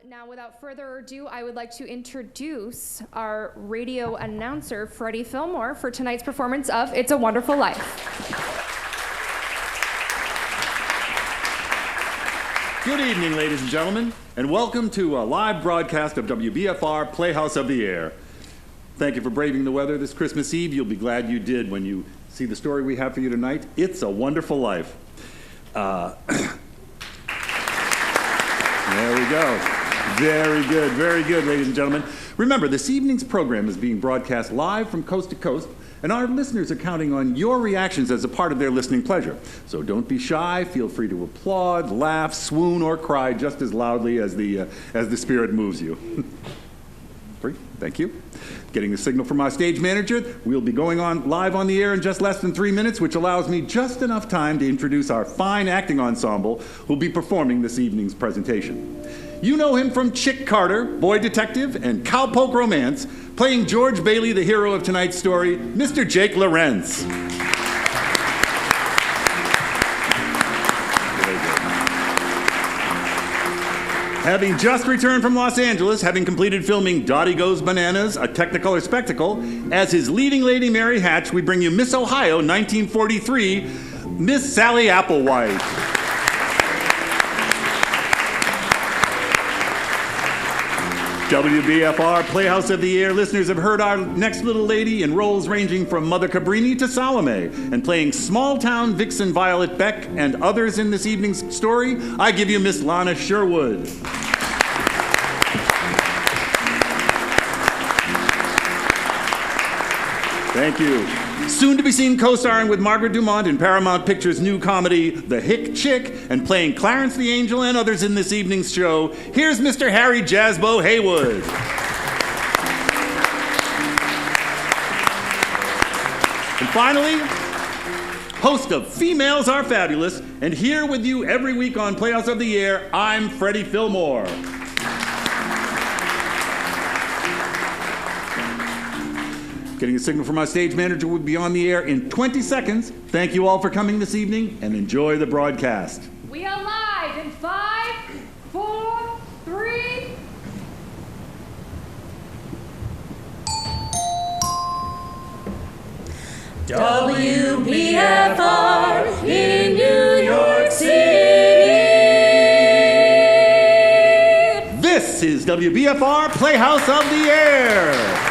Now, without further ado, I would like to introduce our radio announcer, Freddie Fillmore, for tonight's performance of It's a Wonderful Life. Good evening, ladies and gentlemen, and welcome to a live broadcast of WBFR Playhouse of the Air. Thank you for braving the weather this Christmas Eve. You'll be glad you did when you see the story we have for you tonight. It's a Wonderful Life. There we go. Very good, ladies and gentlemen. Remember, this evening's program is being broadcast live from coast to coast, and our listeners are counting on your reactions as a part of their listening pleasure. So don't be shy. Feel free to applaud, laugh, swoon, or cry just as loudly as the spirit moves you. Thank you. Getting the signal from our stage manager, we'll be going on live on the air in just less than 3 minutes, which allows me just enough time to introduce our fine acting ensemble who'll be performing this evening's presentation. You know him from Chick Carter, Boy Detective, and Cowpoke Romance, playing George Bailey, the hero of tonight's story, Mr. Jake Lawrence. Having just returned from Los Angeles, having completed filming Dottie Goes Bananas, a Technicolor spectacle, as his leading lady Mary Hatch, we bring you Miss Ohio, 1943, Miss Sally Applewhite. WBFR Playhouse of the Air listeners have heard our next little lady in roles ranging from Mother Cabrini to Salome, and playing small-town vixen Violet Beck and others in this evening's story, I give you Miss Lana Sherwood. Thank you. Soon to be seen co-starring with Margaret Dumont in Paramount Pictures' new comedy, The Hick Chick, and playing Clarence the Angel and others in this evening's show, here's Mr. Harry Jasbo Haywood. And finally, host of Females Are Fabulous, and here with you every week on Playhouse of the Air, I'm Freddie Fillmore. Getting a signal from our stage manager, will be on the air in 20 seconds. Thank you all for coming this evening, and enjoy the broadcast. We are live in 5, 4, 3. WBFR in New York City. This is WBFR Playhouse of the Air.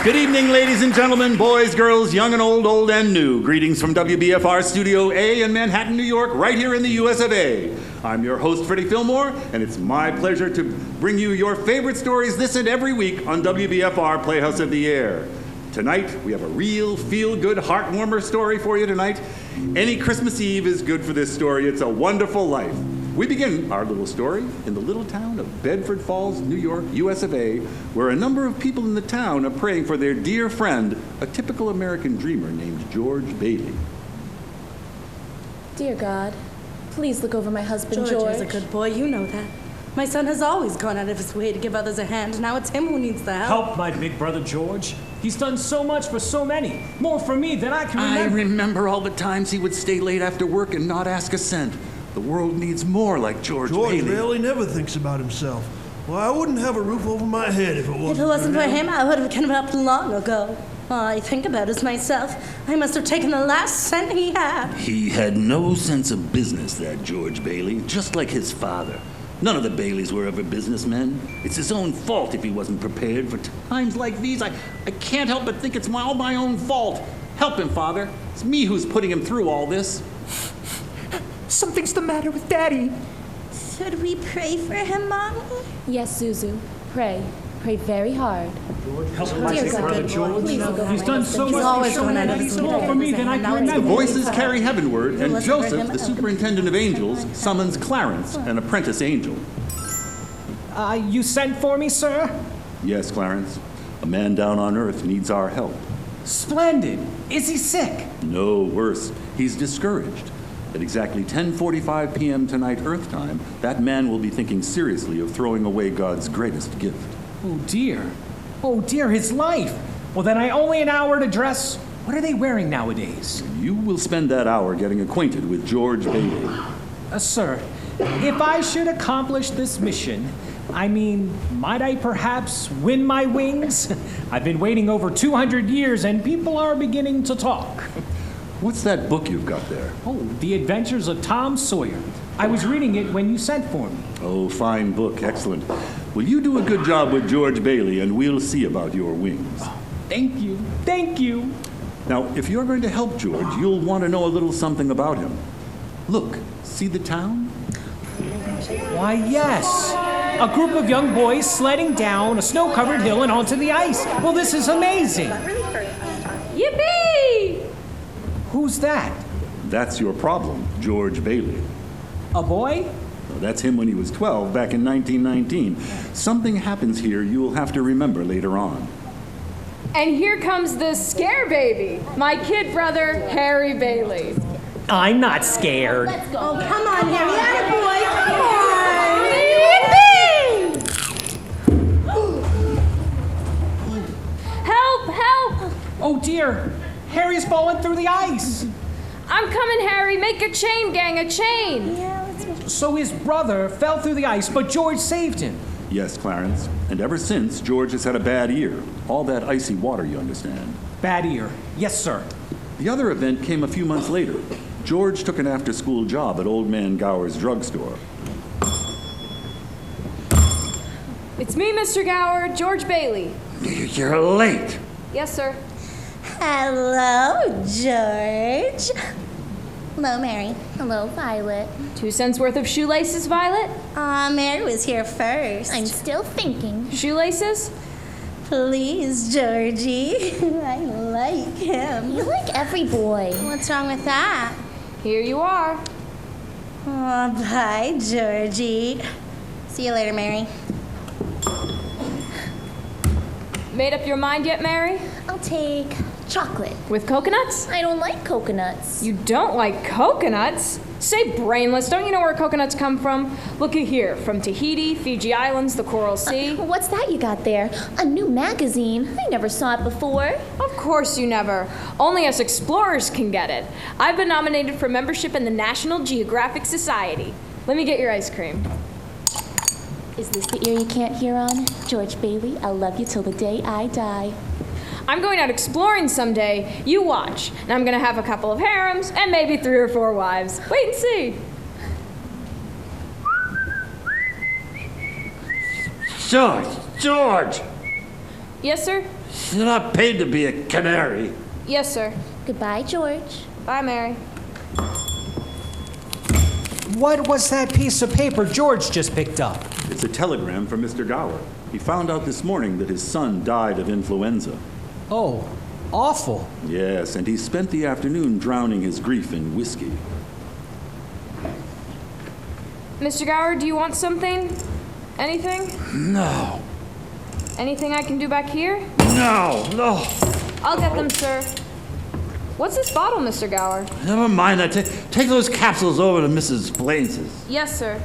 Good evening, ladies and gentlemen, boys, girls, young and old and new. Greetings from WBFR Studio A in Manhattan, New York, right here in the US of A. I'm your host, Freddie Fillmore, and it's my pleasure to bring you your favorite stories this and every week on WBFR Playhouse of the Air. Tonight, we have a real feel-good, heart-warmer story for you tonight. Any Christmas Eve is good for this story. It's a wonderful life. We begin our little story in the little town of Bedford Falls, New York, US of A, where a number of people in the town are praying for their dear friend, a typical American dreamer named George Bailey. Dear God, please look over my husband, George. George is a good boy, you know that. My son has always gone out of his way to give others a hand. Now it's him who needs the help. Help my big brother George. He's done so much for so many. More for me than I can remember. I remember all the times he would stay late after work and not ask a cent. The world needs more like George Bailey. George really never thinks about himself. Well, I wouldn't have a roof over my head if it wasn't for him. If it wasn't for him, I would have given up long ago. All I think about is myself. I must have taken the last cent he had. He had no sense of business, that George Bailey, just like his father. None of the Baileys were ever businessmen. It's his own fault if he wasn't prepared for times like these. I can't help but think it's all my own fault. Help him, Father. It's me who's putting him through all this. Something's the matter with Daddy. Should we pray for him, Mommy? Yes, Zuzu. Pray. Pray very hard. Help my Dear big God, brother George. please look over He's my done husband. so He's much always for so gone out of many. his More way. for me than I Now can it's The remember. voices carry heavenward, and Let's Joseph, bring him the up. superintendent of angels, summons Clarence, an apprentice angel. You sent for me, sir? Yes, Clarence. A man down on earth needs our help. Splendid. Is he sick? No, worse. He's discouraged. At exactly 10:45 p.m. tonight, Earth time, that man will be thinking seriously of throwing away God's greatest gift. Oh, dear. Oh, dear, his life. Well, then I only an hour to dress. What are they wearing nowadays? You will spend that hour getting acquainted with George Bailey. Sir, If I should accomplish this mission, might I perhaps win my wings? I've been waiting over 200 years and people are beginning to talk. What's that book you've got there? Oh, The Adventures of Tom Sawyer. I was reading it when you sent for me. Oh, fine book. Excellent. Well, you do a good job with George Bailey, and we'll see about your wings. Thank you. Thank you. Now, if you're going to help George, you'll want to know a little something about him. Look, see the town? Why, yes. A group of young boys sledding down a snow-covered hill and onto the ice. Well, this is amazing. Yippee! Who's that? That's your problem, George Bailey. A boy? Well, that's him when he was 12 back in 1919. Something happens here you'll have to remember later on. And here comes the scare baby, my kid brother, Harry Bailey. I'm not scared. Oh, come on, Harry. Attaboy. Come on. Help, help! Oh, dear. Harry's fallen through the ice. I'm coming, Harry. Make a chain, gang, a chain. So his brother fell through the ice, but George saved him. Yes, Clarence. And ever since, George has had a bad ear. All that icy water, you understand. Bad ear. Yes, sir. The other event came a few months later. George took an after-school job at Old Man Gower's drugstore. It's me, Mr. Gower, George Bailey. You're late. Yes, sir. Hello, George. Hello, Mary. Hello, Violet. 2 cents worth of shoelaces, Violet? Mary was here first. I'm still thinking. Shoelaces? Please, Georgie. I like him. You like every boy. What's wrong with that? Here you are. Oh, bye, Georgie. See you later, Mary. Made up your mind yet, Mary? I'll take chocolate. With coconuts? I don't like coconuts. You don't like coconuts? Say brainless, don't you know where coconuts come from? Looky here, from Tahiti, Fiji Islands, the Coral Sea. What's that you got there? A new magazine? I never saw it before. Of course you never. Only us explorers can get it. I've been nominated for membership in the National Geographic Society. Let me get your ice cream. Is this the ear you can't hear on? George Bailey, I'll love you till the day I die. I'm going out exploring someday. You watch. And I'm gonna have a couple of harems and maybe 3 or 4 wives. Wait and see. George! Yes, sir? You're not paid to be a canary. Yes, sir. Goodbye, George. Bye, Mary. What was that piece of paper George just picked up? It's a telegram from Mr. Gower. He found out this morning that his son died of influenza. Oh, awful. Yes, and he spent the afternoon drowning his grief in whiskey. Mr. Gower, do you want something? Anything? No. Anything I can do back here? No. I'll get them, sir. What's this bottle, Mr. Gower? Never mind that. Take those capsules over to Mrs. Blaines's. Yes, sir.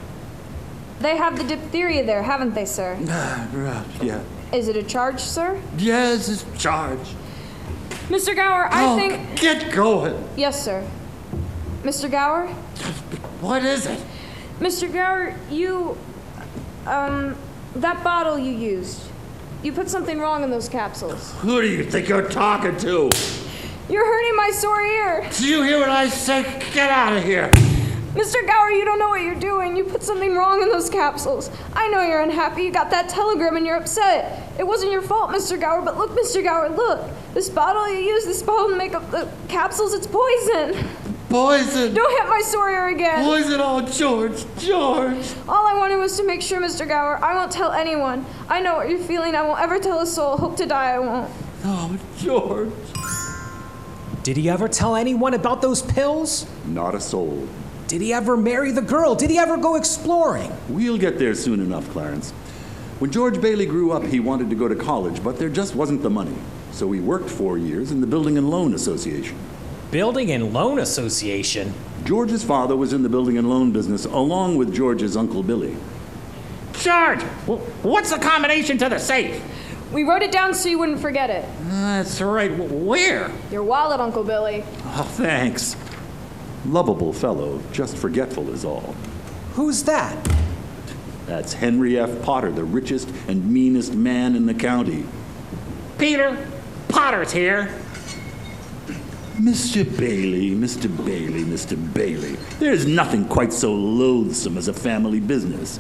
They have the diphtheria there, haven't they, sir? Yeah. Is it a charge, sir? Yes, it's charged. Mr. Gower, I think... Get going. Yes, sir. Mr. Gower? What is it? Mr. Gower, you... that bottle you used. You put something wrong in those capsules. Who do you think you're talking to? You're hurting my sore ear. Do you hear what I say? Get out of here. Mr. Gower, you don't know what you're doing. You put something wrong in those capsules. I know you're unhappy. You got that telegram and you're upset. It wasn't your fault, Mr. Gower, but look, Mr. Gower, look. This bottle you used, this bottle to make up the capsules, it's poison. Poison. Don't hit my sore ear again. Poison. Oh, George. All I wanted was to make sure, Mr. Gower, I won't tell anyone. I know what you're feeling. I won't ever tell a soul. Hope to die I won't. Oh, George. Did he ever tell anyone about those pills? Not a soul. Did he ever marry the girl? Did he ever go exploring? We'll get there soon enough, Clarence. When George Bailey grew up, he wanted to go to college, but there just wasn't the money. So he worked 4 years in the Building and Loan Association. Building and Loan Association? George's father was in the building and loan business, along with George's Uncle Billy. George, what's the combination to the safe? We wrote it down so you wouldn't forget it. That's right. Where? Your wallet, Uncle Billy. Oh, thanks. Lovable fellow, just forgetful is all. Who's that? That's Henry F. Potter, the richest and meanest man in the county. Peter, Potter's here. Mr. Bailey, Mr. Bailey, Mr. Bailey. There's nothing quite so loathsome as a family business.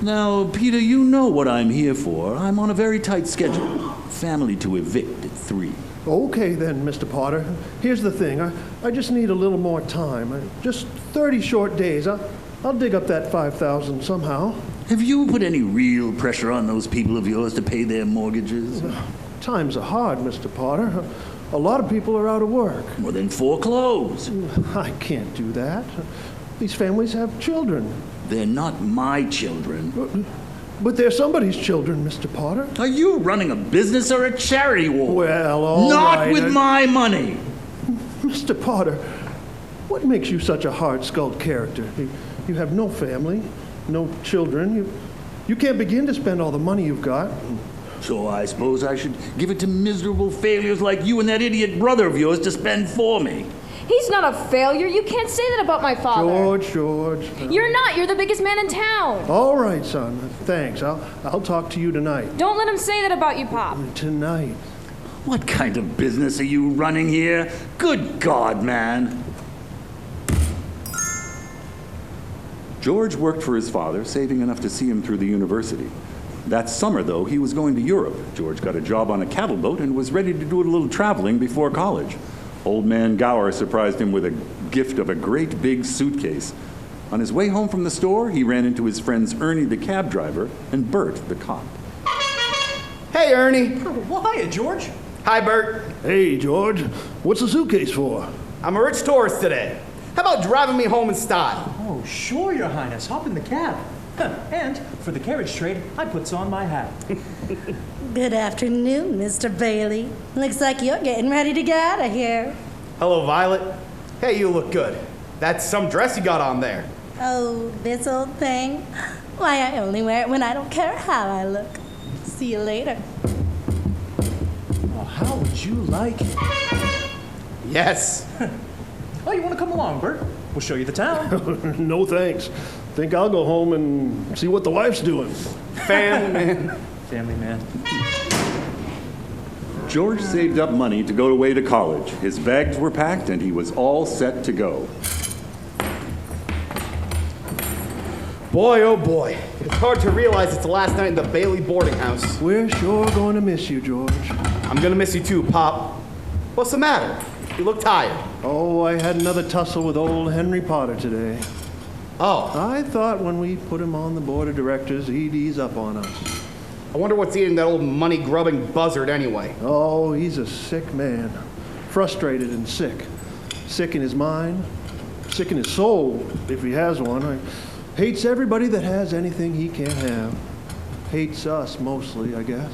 Now, Peter, you know what I'm here for. I'm on a very tight schedule. Family to evict at 3. Okay then, Mr. Potter. Here's the thing. I just need a little more time. Just 30 short days. I'll dig up that 5,000 somehow. Have you put any real pressure on those people of yours to pay their mortgages? Times are hard, Mr. Potter. A lot of people are out of work. Well, then foreclose. I can't do that. These families have children. They're not my children. But they're somebody's children, Mr. Potter. Are you running a business or a charity war? Well, all Not right. with my money. Mr. Potter, what makes you such a hard-skulled character? You have no family, no children. You can't begin to spend all the money you've got. So I suppose I should give it to miserable failures like you and that idiot brother of yours to spend for me. He's not a failure. You can't say that about my father. George. You're not. You're the biggest man in town. All right, son. Thanks. I'll talk to you tonight. Don't let him say that about you, Pop. Tonight. What kind of business are you running here? Good God, man. George worked for his father, saving enough to see him through the university. That summer, though, he was going to Europe. George got a job on a cattle boat and was ready to do a little traveling before college. Old man Gower surprised him with a gift of a great big suitcase. On his way home from the store, he ran into his friends Ernie the cab driver and Bert the cop. Hey, Ernie. Well, hiya, George. Hi, Bert. Hey, George. What's the suitcase for? I'm a rich tourist today. How about driving me home in style? Oh, sure, Your Highness. Hop in the cab. And for the carriage trade, I puts on my hat. Good afternoon, Mr. Bailey. Looks like you're getting ready to get out of here. Hello, Violet. Hey, you look good. That's some dress you got on there. Oh, this old thing? Why, I only wear it when I don't care how I look. See you later. Well, how would you like... Yes. Oh, you want to come along, Bert? We'll show you the town. No thanks. Think I'll go home and see what the wife's doing. Family man. Family man. George saved up money to go away to college. His bags were packed and he was all set to go. Boy, oh boy. It's hard to realize it's the last night in the Bailey boarding house. We're sure going to miss you, George. I'm gonna miss you too, Pop. What's the matter? You look tired. Oh, I had another tussle with old Henry Potter today. Oh, I thought when we put him on the board of directors, he'd ease up on us. I wonder what's eating that old money-grubbing buzzard anyway. Oh, he's a sick man. Frustrated and sick. Sick in his mind, sick in his soul, if he has one. Hates everybody that has anything he can't have. Hates us mostly, I guess.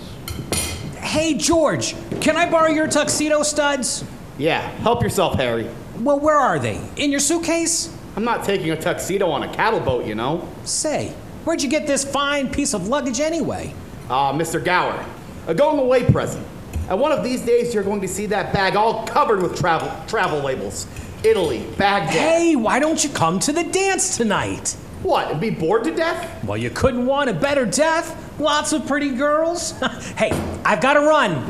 Hey, George, can I borrow your tuxedo studs? Yeah, help yourself, Harry. Well, where are they? In your suitcase? I'm not taking a tuxedo on a cattle boat, you know. Say, where'd you get this fine piece of luggage anyway? Mr. Gower, a going-away present. And one of these days, you're going to see that bag all covered with travel labels. Italy, Baghdad. Hey, why don't you come to the dance tonight? What, and be bored to death? Well, you couldn't want a better death. Lots of pretty girls. Hey, I've got to run.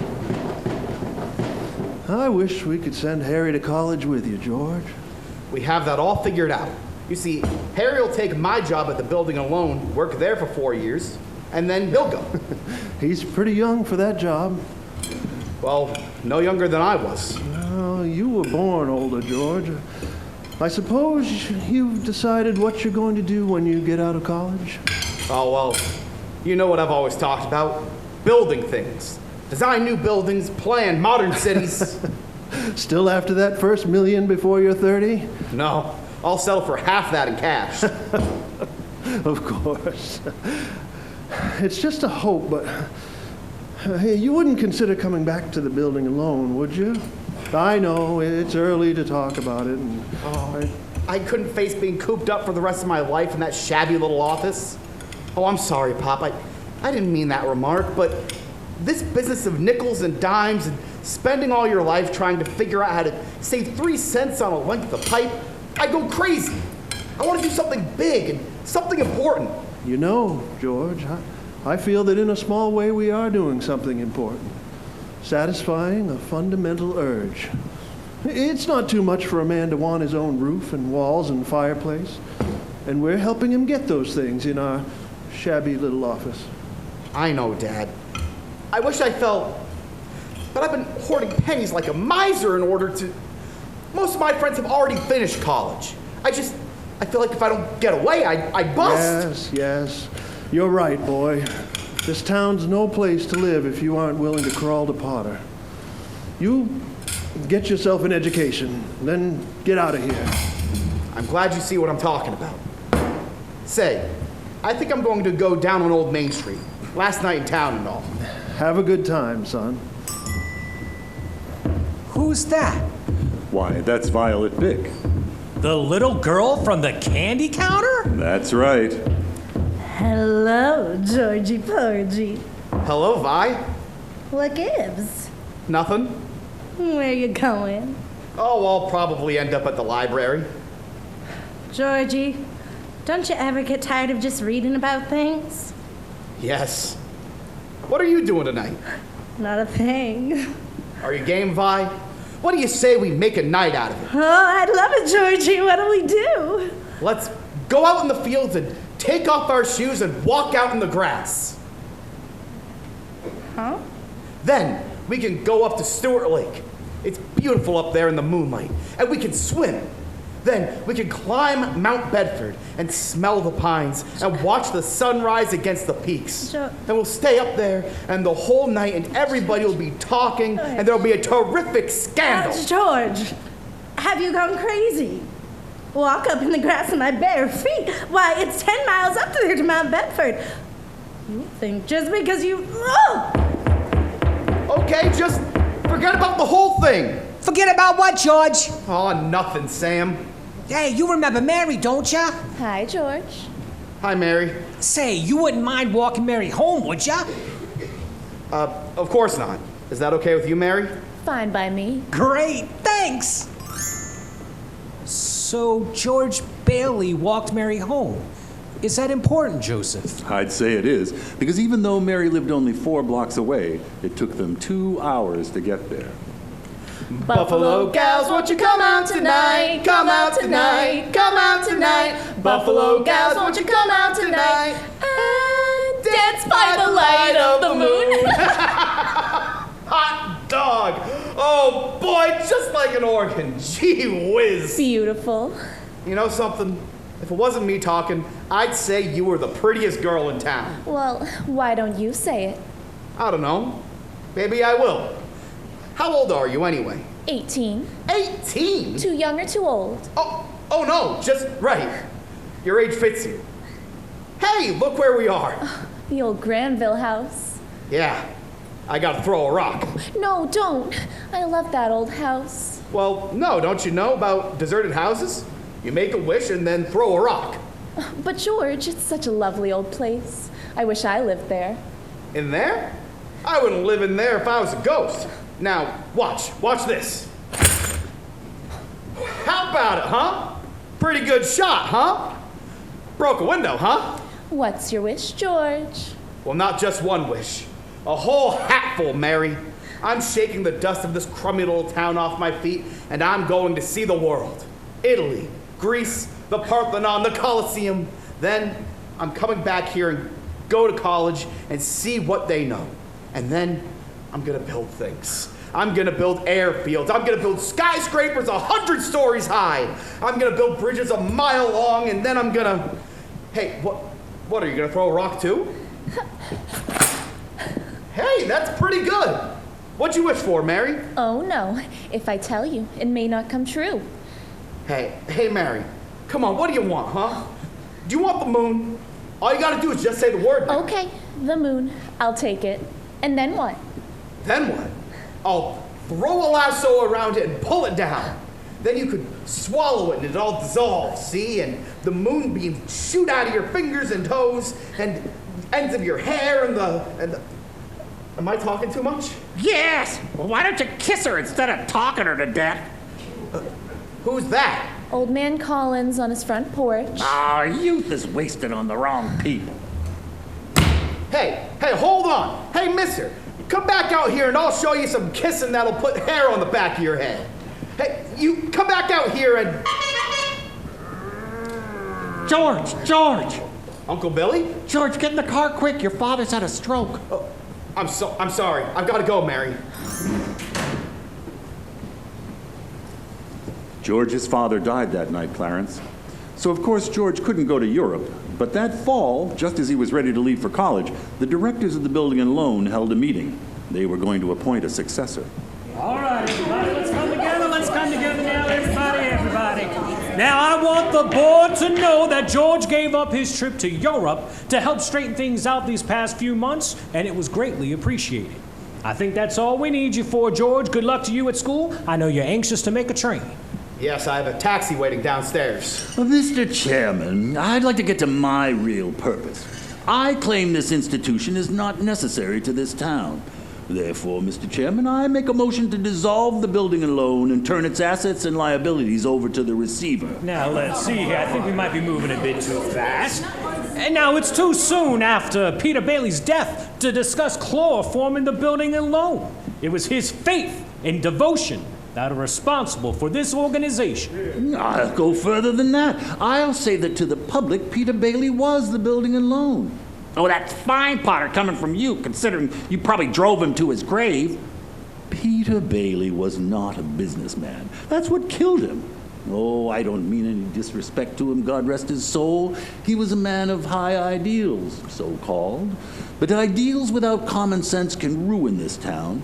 I wish we could send Harry to college with you, George. We have that all figured out. You see, Harry will take my job at the building alone, work there for 4 years, and then he'll go. He's pretty young for that job. Well, no younger than I was. Oh, you were born older, George. I suppose you've decided what you're going to do when you get out of college? Oh, well, you know what I've always talked about. Building things. Design new buildings, plan modern cities. Still after that first million before you're 30? No, I'll settle for half that in cash. Of course. It's just a hope, but hey, you wouldn't consider coming back to the building alone, would you? I know, it's early to talk about it. I couldn't face being cooped up for the rest of my life in that shabby little office. Oh, I'm sorry, Pop. I didn't mean that remark, but this business of nickels and dimes and spending all your life trying to figure out how to save 3 cents on a length of pipe, I go crazy. I want to do something big and Something important. You know, George, I feel that in a small way we are doing something important. Satisfying a fundamental urge. It's not too much for a man to want his own roof and walls and fireplace. And we're helping him get those things in our shabby little office. I know, Dad. I wish I felt that I've been hoarding pennies like a miser in order to... Most of my friends have already finished college. I feel like if I don't get away, I bust. Yes. You're right, boy. This town's no place to live if you aren't willing to crawl to Potter. You get yourself an education, then get out of here. I'm glad you see what I'm talking about. Say, I think I'm going to go down on Old Main Street. Last night in town and all. Have a good time, son. Who's that? Why, that's Violet Vick. The little girl from the candy counter? That's right. Hello, Georgie Porgy. Hello, Vi. What gives? Nothing. Where you going? Oh, I'll probably end up at the library. Georgie, don't you ever get tired of just reading about things? Yes. What are you doing tonight? Not a thing. Are you game, Vi? What do you say we make a night out of it? Oh, I'd love it, Georgie. What do we do? Let's go out in the fields and take off our shoes and walk out in the grass. Huh? Then we can go up to Stewart Lake. It's beautiful up there in the moonlight, and we can swim. Then we can climb Mount Bedford and smell the pines and watch the sunrise against the peaks. And we'll stay up there and the whole night, and everybody will be talking, and there'll be a terrific scandal. George, have you gone crazy? Walk up in the grass in my bare feet? Why, it's 10 miles up there to Mount Bedford. You think just because you... Oh! Okay, just forget about the whole thing. Forget about what, George? Oh, nothing, Sam. Hey, you remember Mary, don't ya? Hi, George. Hi, Mary. Say, you wouldn't mind walking Mary home, would ya? Of course not. Is that okay with you, Mary? Fine by me. Great, thanks. So George Bailey walked Mary home. Is that important, Joseph? I'd say it is, because even though Mary lived only 4 blocks away, it took them 2 hours to get there. Buffalo gals, won't you come out tonight? Come out tonight, come out tonight. Buffalo gals, won't you come out tonight? And dance by the light of the moon. Hot dog! Oh boy, just like an organ. Gee whiz. Beautiful. You know something? If it wasn't me talking, I'd say you were the prettiest girl in town. Well, why don't you say it? I don't know. Maybe I will. How old are you anyway? 18. 18? Too young or too old? Oh no, just right. Your age fits you. Hey, look where we are. The old Granville house. Yeah, I gotta throw a rock. No, don't. I love that old house. Well, no, don't you know about deserted houses? You make a wish and then throw a rock. But George, it's such a lovely old place. I wish I lived there. In there? I wouldn't live in there if I was a ghost. Now, watch this. How about it, huh? Pretty good shot, huh? Broke a window, huh? What's your wish, George? Well, not just one wish. A whole hatful, Mary. I'm shaking the dust of this crummy little town off my feet, and I'm going to see the world. Italy, Greece, the Parthenon, the Colosseum. Then I'm coming back here and go to college and see what they know. And then I'm gonna build things. I'm gonna build airfields. I'm gonna build skyscrapers 100 stories high. I'm gonna build bridges a mile long, and then I'm gonna... Hey, what are you gonna throw a rock too? Hey, that's pretty good. What'd you wish for, Mary? Oh, no. If I tell you, it may not come true. Hey, Mary. Come on, what do you want, huh? Do you want the moon? All you gotta do is just say the word. Now. Okay, the moon. I'll take it. And then what? Then what? I'll throw a lasso around it and pull it down. Then you could swallow it and it all dissolves, see? And the moonbeams shoot out of your fingers and toes and ends of your hair and the... Am I talking too much? Yes! Well, why don't you kiss her instead of talking her to death? Who's that? Old Man Collins on his front porch. Our youth is wasted on the wrong people. Hey, hold on. Hey, mister, come back out here and I'll show you some kissing that'll put hair on the back of your head. Hey, you come back out here and... George! Uncle Billy? George, get in the car quick. Your father's had a stroke. Oh, I'm sorry. I've got to go, Mary. George's father died that night, Clarence. So, of course, George couldn't go to Europe. But that fall, just as he was ready to leave for college, the directors of the building and loan held a meeting. They were going to appoint a successor. All right, everybody, let's come together now, everybody. Now, I want the board to know that George gave up his trip to Europe to help straighten things out these past few months, and it was greatly appreciated. I think that's all we need you for, George. Good luck to you at school. I know you're anxious to make a train. Yes, I have a taxi waiting downstairs. Mr. Chairman, I'd like to get to my real purpose. I claim this institution is not necessary to this town. Therefore, Mr. Chairman, I make a motion to dissolve the building and loan and turn its assets and liabilities over to the receiver. Now, let's see here. I think we might be moving a bit too fast. And now, it's too soon after Peter Bailey's death to discuss chloroforming the building and loan. It was his faith and devotion that are responsible for this organization. I'll go further than that. I'll say that to the public, Peter Bailey was the building and loan. Oh, that's fine, Potter, coming from you, considering you probably drove him to his grave. Peter Bailey was not a businessman. That's what killed him. Oh, I don't mean any disrespect to him, God rest his soul. He was a man of high ideals, so-called. But ideals without common sense can ruin this town.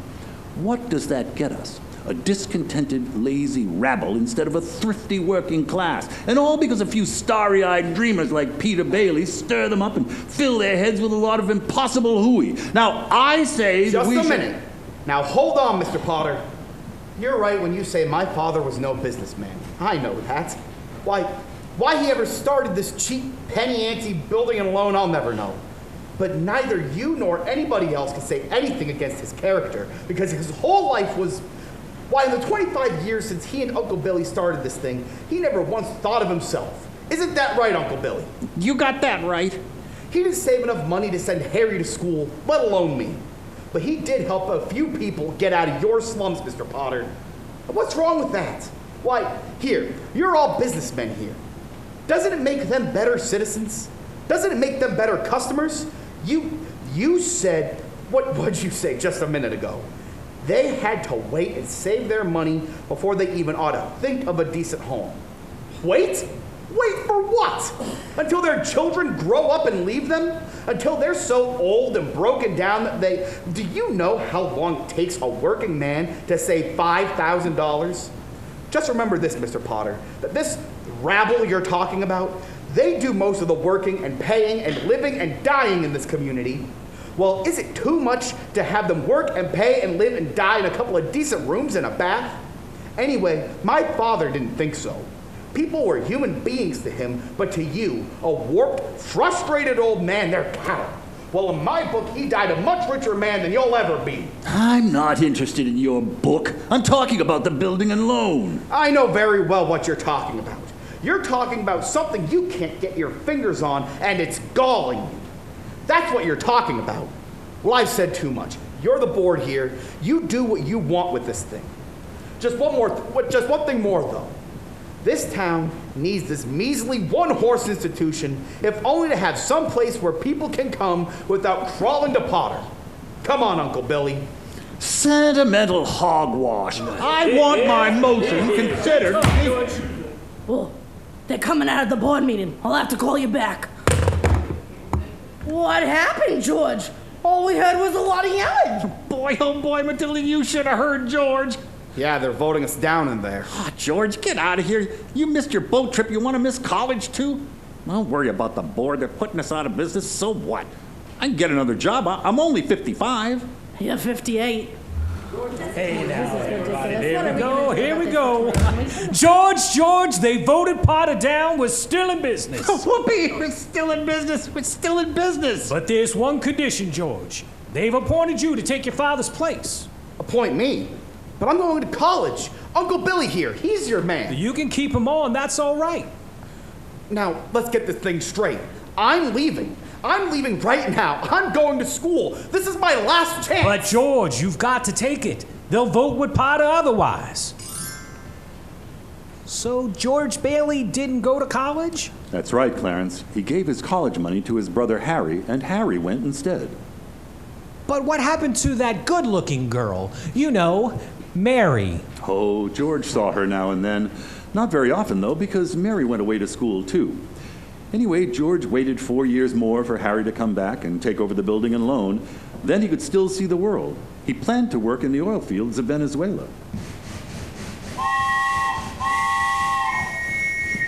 What does that get us? A discontented, lazy rabble instead of a thrifty working class. And all because a few starry-eyed dreamers like Peter Bailey stir them up and fill their heads with a lot of impossible hooey. Now, I say Just a minute. Now, hold on, Mr. Potter. You're right when you say my father was no businessman. I know that. Why he ever started this cheap penny-ante building and loan, I'll never know. But neither you nor anybody else can say anything against his character because his whole life was... Why, in the 25 years since he and Uncle Billy started this thing, he never once thought of himself. Isn't that right, Uncle Billy? You got that right. He didn't save enough money to send Harry to school, let alone me. But he did help a few people get out of your slums, Mr. Potter. What's wrong with that? Why, here, you're all businessmen here. Doesn't it make them better citizens? Doesn't it make them better customers? You said, what'd you say just a minute ago? They had to wait and save their money before they even ought to think of a decent home. Wait? Wait for what? Until their children grow up and leave them? Until they're so old and broken down that they... Do you know how long it takes a working man to save $5,000? Just remember this, Mr. Potter, that this rabble you're talking about, they do most of the working and paying and living and dying in this community. Well, is it too much to have them work and pay and live and die in a couple of decent rooms and a bath? Anyway, my father didn't think so. People were human beings to him, but to you, a warped, frustrated old man, they're cattle. Well, in my book, he died a much richer man than you'll ever be. I'm not interested in your book. I'm talking about the building and loan. I know very well what you're talking about. You're talking about something you can't get your fingers on, and it's galling you. That's what you're talking about. Well, I've said too much. You're the board here. You do what you want with this thing. Just one thing more, though. This town needs this measly one-horse institution, if only to have some place where people can come without crawling to Potter. Come on, Uncle Billy. Sentimental hogwash. I want my motion considered. Oh, they're coming out of the board meeting. I'll have to call you back. What happened, George? All we heard was a lot of yelling. Boy, oh boy, Matilda, you should have heard George. Yeah, they're voting us down in there. Oh, George, get out of here. You missed your boat trip. You want to miss college, too? Don't worry about the board. They're putting us out of business. So what? I can get another job. I'm only 55. You're 58. Hey now, everybody, here we go. George, they voted Potter down. We're still in business. Whoopee, we're still in business. We're still in business. But there's one condition, George. They've appointed you to take your father's place. Appoint me? But I'm going to college. Uncle Billy here, he's your man. You can keep him on, that's all right. Now, let's get this thing straight. I'm leaving. I'm leaving right now. I'm going to school. This is my last chance. But George, you've got to take it. They'll vote with Potter otherwise. So George Bailey didn't go to college? That's right, Clarence. He gave his college money to his brother Harry, and Harry went instead. But what happened to that good-looking girl? You know, Mary. Oh, George saw her now and then. Not very often, though, because Mary went away to school, too. Anyway, George waited 4 years more for Harry to come back and take over the building and loan. Then he could still see the world. He planned to work in the oil fields of Venezuela.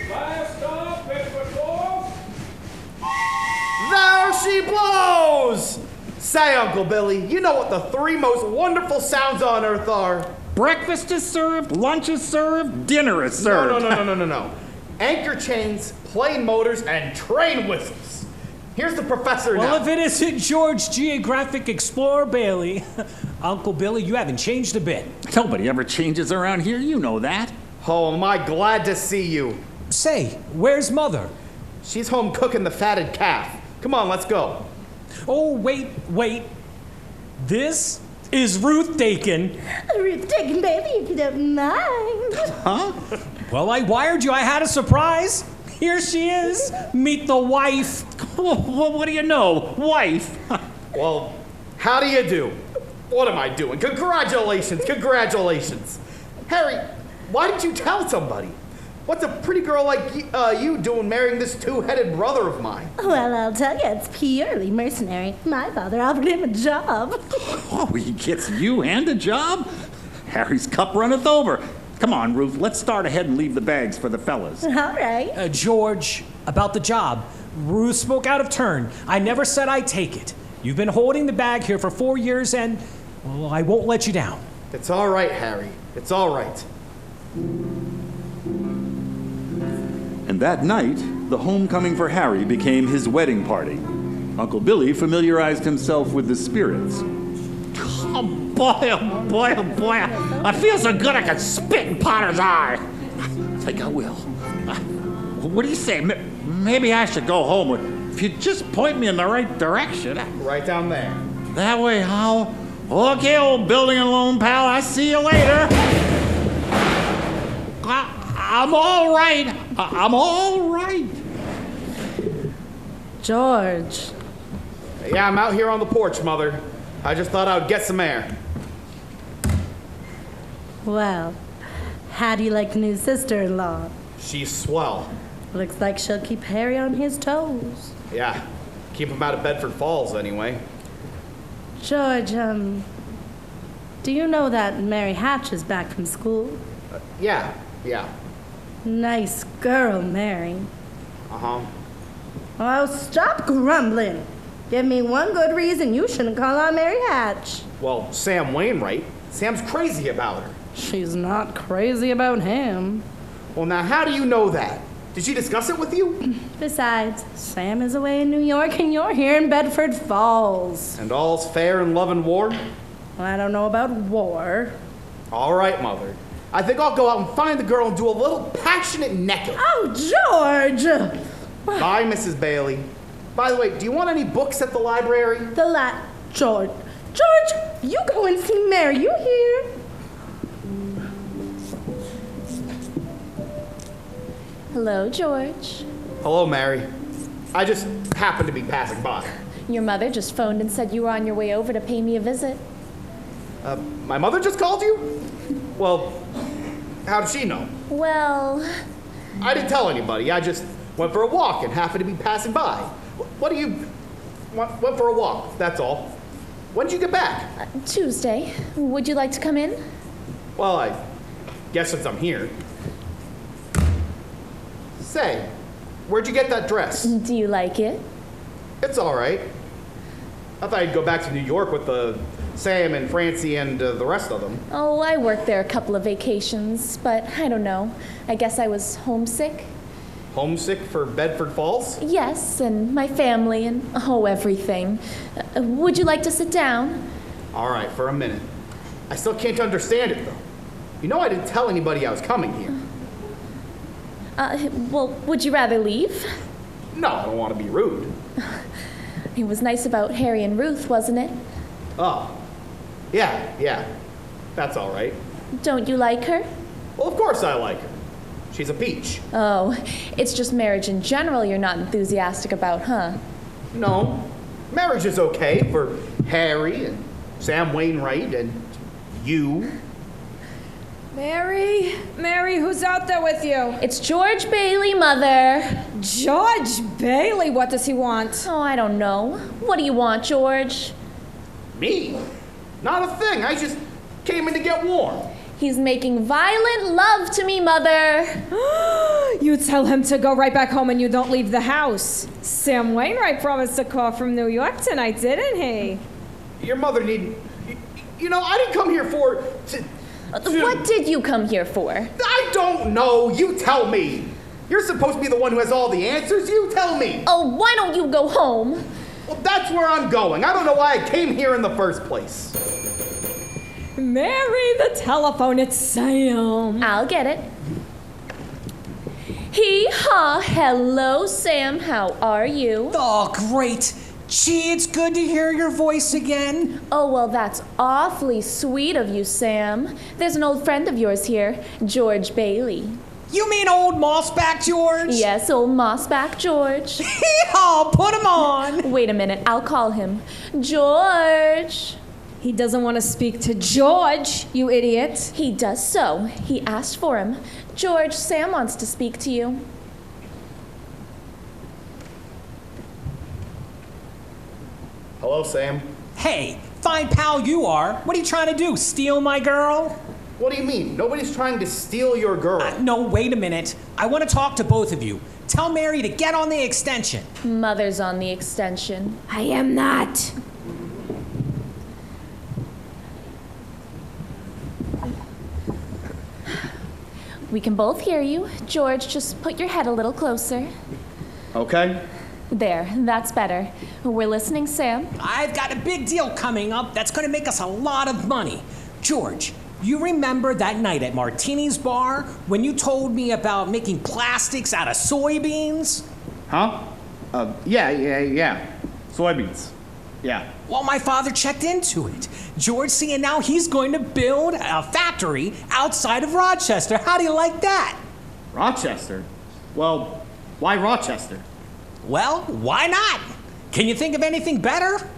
Last stop, Bedford Falls. There she blows! Say, Uncle Billy, you know what the 3 most wonderful sounds on earth are? Breakfast is served, lunch is served, dinner is served. No. Anchor chains, plane motors, and train whistles. Here's the professor now. Well, if it isn't George Geographic Explorer Bailey, Uncle Billy, you haven't changed a bit. Nobody ever changes around here, you know that. Oh, am I glad to see you. Say, where's Mother? She's home cooking the fatted calf. Come on, let's go. Oh, wait. This is Ruth Dakin. Ruth Dakin, baby, if you don't mind. Huh? Well, I wired you. I had a surprise. Here she is. Meet the wife. What do you know? Wife. Well, how do you do? What am I doing? Congratulations. Harry, why didn't you tell somebody? What's a pretty girl like you doing marrying this 2-headed brother of mine? Well, I'll tell you, it's purely mercenary. My father offered him a job. Oh, he gets you and a job? Harry's cup runneth over. Come on, Ruth, let's start ahead and leave the bags for the fellas. All right. George, about the job. Ruth spoke out of turn. I never said I'd take it. You've been holding the bag here for 4 years and, well, I won't let you down. It's all right, Harry. It's all right. And that night, the homecoming for Harry became his wedding party. Uncle Billy familiarized himself with the spirits. Oh, boy. I feel so good I could spit in Potter's eye. I think I will. What do you say? Maybe I should go home. If you just point me in the right direction. Right down there. That way, how? Okay, old building and loan pal, I see you later. I'm all right. George. Yeah, I'm out here on the porch, Mother. I just thought I would get some air. Well, how do you like the new sister-in-law? She's swell. Looks like she'll keep Harry on his toes. Yeah, keep him out of Bedford Falls, anyway. George, do you know that Mary Hatch is back from school? Yeah. Nice girl, Mary. Uh-huh. Oh, stop grumbling. Give me one good reason you shouldn't call on Mary Hatch. Well, Sam Wainwright. Sam's crazy about her. She's not crazy about him. Well, now, how do you know that? Did she discuss it with you? Besides, Sam is away in New York and you're here in Bedford Falls. And all's fair in love and war? I don't know about war. All right, Mother. I think I'll go out and find the girl and do a little passionate necking. Oh, George! Bye, Mrs. Bailey. By the way, do you want any books at the library? George, you go and see Mary, you hear? Hello, George. Hello, Mary. I just happened to be passing by. Your mother just phoned and said you were on your way over to pay me a visit. My mother just called you? Well, how did she know? Well, I didn't tell anybody. I just went for a walk and happened to be passing by. What do you... Went for a walk, that's all. When did you get back? Tuesday. Would you like to come in? Well, I guess since I'm here. Say, where'd you get that dress? Do you like it? It's all right. I thought I'd go back to New York with Sam and Francie and the rest of them. Oh, I worked there a couple of vacations, but I don't know. I guess I was homesick. Homesick for Bedford Falls? Yes, and my family and, everything. Would you like to sit down? All right, for a minute. I still can't understand it, though. You know I didn't tell anybody I was coming here. Well, would you rather leave? No, I don't want to be rude. It was nice about Harry and Ruth, wasn't it? Oh, yeah. That's all right. Don't you like her? Well, of course I like her. She's a peach. Oh, it's just marriage in general you're not enthusiastic about, huh? No, marriage is okay for Harry and Sam Wainwright and you. Mary, who's out there with you? It's George Bailey, Mother. George Bailey, what does he want? Oh, I don't know. What do you want, George? Me? Not a thing. I just came in to get warm. He's making violent love to me, Mother. You tell him to go right back home and you don't leave the house. Sam Wainwright promised to call from New York tonight, didn't he? Your mother needn't... You know, I didn't come here What did you come here for? I don't know. You tell me. You're supposed to be the one who has all the answers. You tell me. Oh, why don't you go home? Well, that's where I'm going. I don't know why I came here in the first place. Mary, the telephone, it's Sam. I'll get it. Hee-haw, hello, Sam, how are you? Oh, great. Gee, it's good to hear your voice again. Oh, well, that's awfully sweet of you, Sam. There's an old friend of yours here, George Bailey. You mean old Mossback George? Yes, old Mossback George. Hee-haw, put him on. Wait a minute, I'll call him. George. He doesn't want to speak to George, you idiot. He does so. He asked for him. George, Sam wants to speak to you. Hello, Sam. Hey, fine pal you are. What are you trying to do, steal my girl? What do you mean? Nobody's trying to steal your girl. No, wait a minute. I want to talk to both of you. Tell Mary to get on the extension. Mother's on the extension. I am not. We can both hear you. George, just put your head a little closer. Okay. There, that's better. We're listening, Sam. I've got a big deal coming up that's going to make us a lot of money. George, you remember that night at Martini's bar when you told me about making plastics out of soybeans? Huh? Yeah. Soybeans. Yeah. Well, my father checked into it. George, see, and now he's going to build a factory outside of Rochester. How do you like that? Rochester? Well, why Rochester? Well, why not? Can you think of anything better?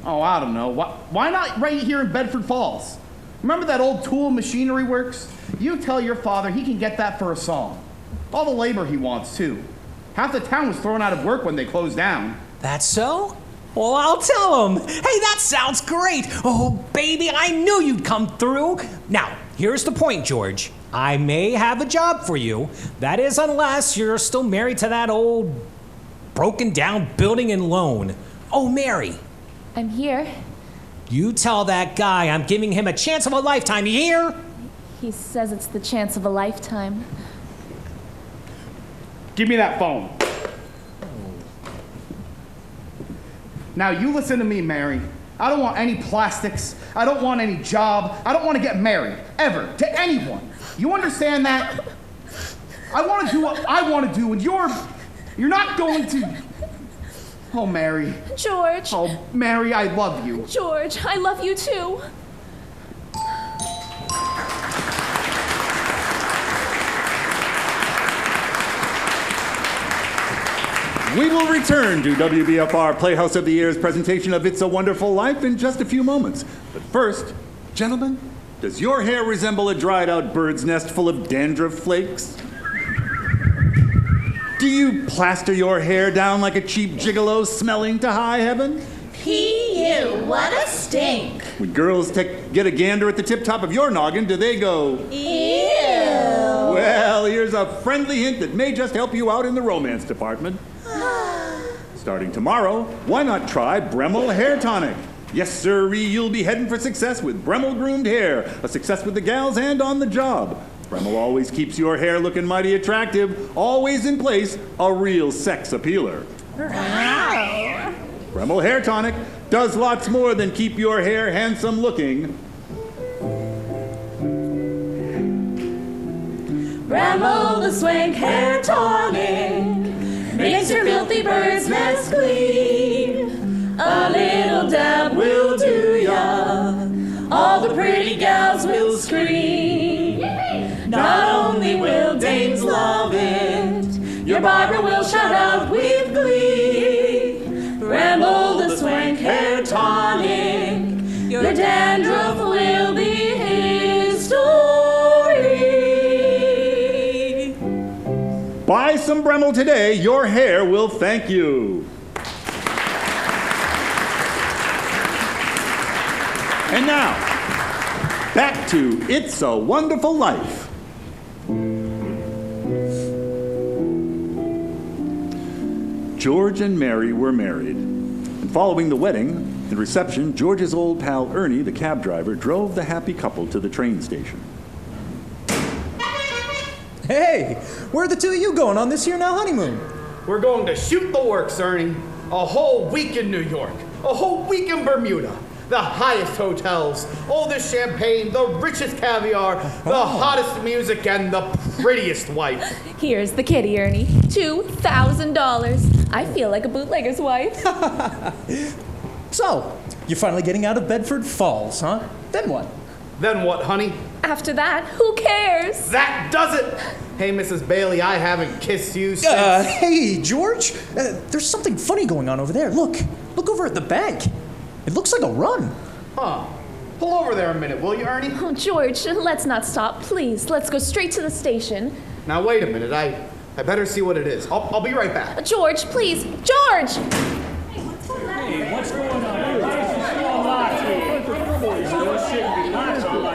Oh, I don't know. Why not right here in Bedford Falls? Remember that old Tool Machinery Works? You tell your father he can get that for a song. All the labor he wants, too. Half the town was thrown out of work when they closed down. That's so? Well, I'll tell him. Hey, that sounds great. Oh, baby, I knew you'd come through. Now, here's the point, George. I may have a job for you. That is, unless you're still married to that old broken down building and loan. Oh, Mary. I'm here. You tell that guy I'm giving him a chance of a lifetime, you hear? He says it's the chance of a lifetime. Give me that phone. Now, you listen to me, Mary. I don't want any plastics. I don't want any job. I don't want to get married, ever, to anyone. You understand that? I want to do what I want to do, and you're not going to... Oh, Mary. George. Oh, Mary, I love you. George, I love you too. We will return to WBFR Playhouse of the Year's presentation of It's a Wonderful Life in just a few moments. But first, gentlemen, does your hair resemble a dried out bird's nest full of dandruff flakes? Do you plaster your hair down like a cheap gigolo smelling to high heaven? P.U. What a stink. When girls get a gander at the tip top of your noggin, do they go, Ew. Well, here's a friendly hint that may just help you out in the romance department. Starting tomorrow, why not try Bremel Hair Tonic? Yes, sirree, you'll be heading for success with Bremel Groomed Hair. A success with the gals and on the job. Bremel always keeps your hair looking mighty attractive, always in place, a real sex appealer. Wow. Bremel Hair Tonic does lots more than keep your hair handsome looking. Bramble the swank hair tonic makes your filthy bird's nest clean. A little dab will do ya, all the pretty gals will scream. Not only will dames love it, your barber will shout out with glee. Bramble the swank hair tonic, your dandruff will be his story. Buy some Bremel today. Your hair will thank you. And now, back to It's a Wonderful Life. George and Mary were married. And following the wedding and reception, George's old pal Ernie, the cab driver, drove the happy couple to the train station. Hey, where are the two of you going on this here now honeymoon? We're going to shoot the works, Ernie. A whole week in New York. A whole week in Bermuda. The highest hotels, oldest champagne, the richest caviar, the hottest music, and the prettiest wife. Here's the kitty, Ernie. $2,000. I feel like a bootlegger's wife. So, you're finally getting out of Bedford Falls, huh? Then what? Then what, honey? After that, who cares? That does it! Hey, Mrs. Bailey, I haven't kissed you since... Hey, George. There's something funny going on over there. Look over at the bank. It looks like a run. Huh. Pull over there a minute, will you, Ernie? Oh, George, let's not stop, please. Let's go straight to the station. Now, wait a minute. I better see what it is. I'll be right back. George, please. George! Hey, what's going on?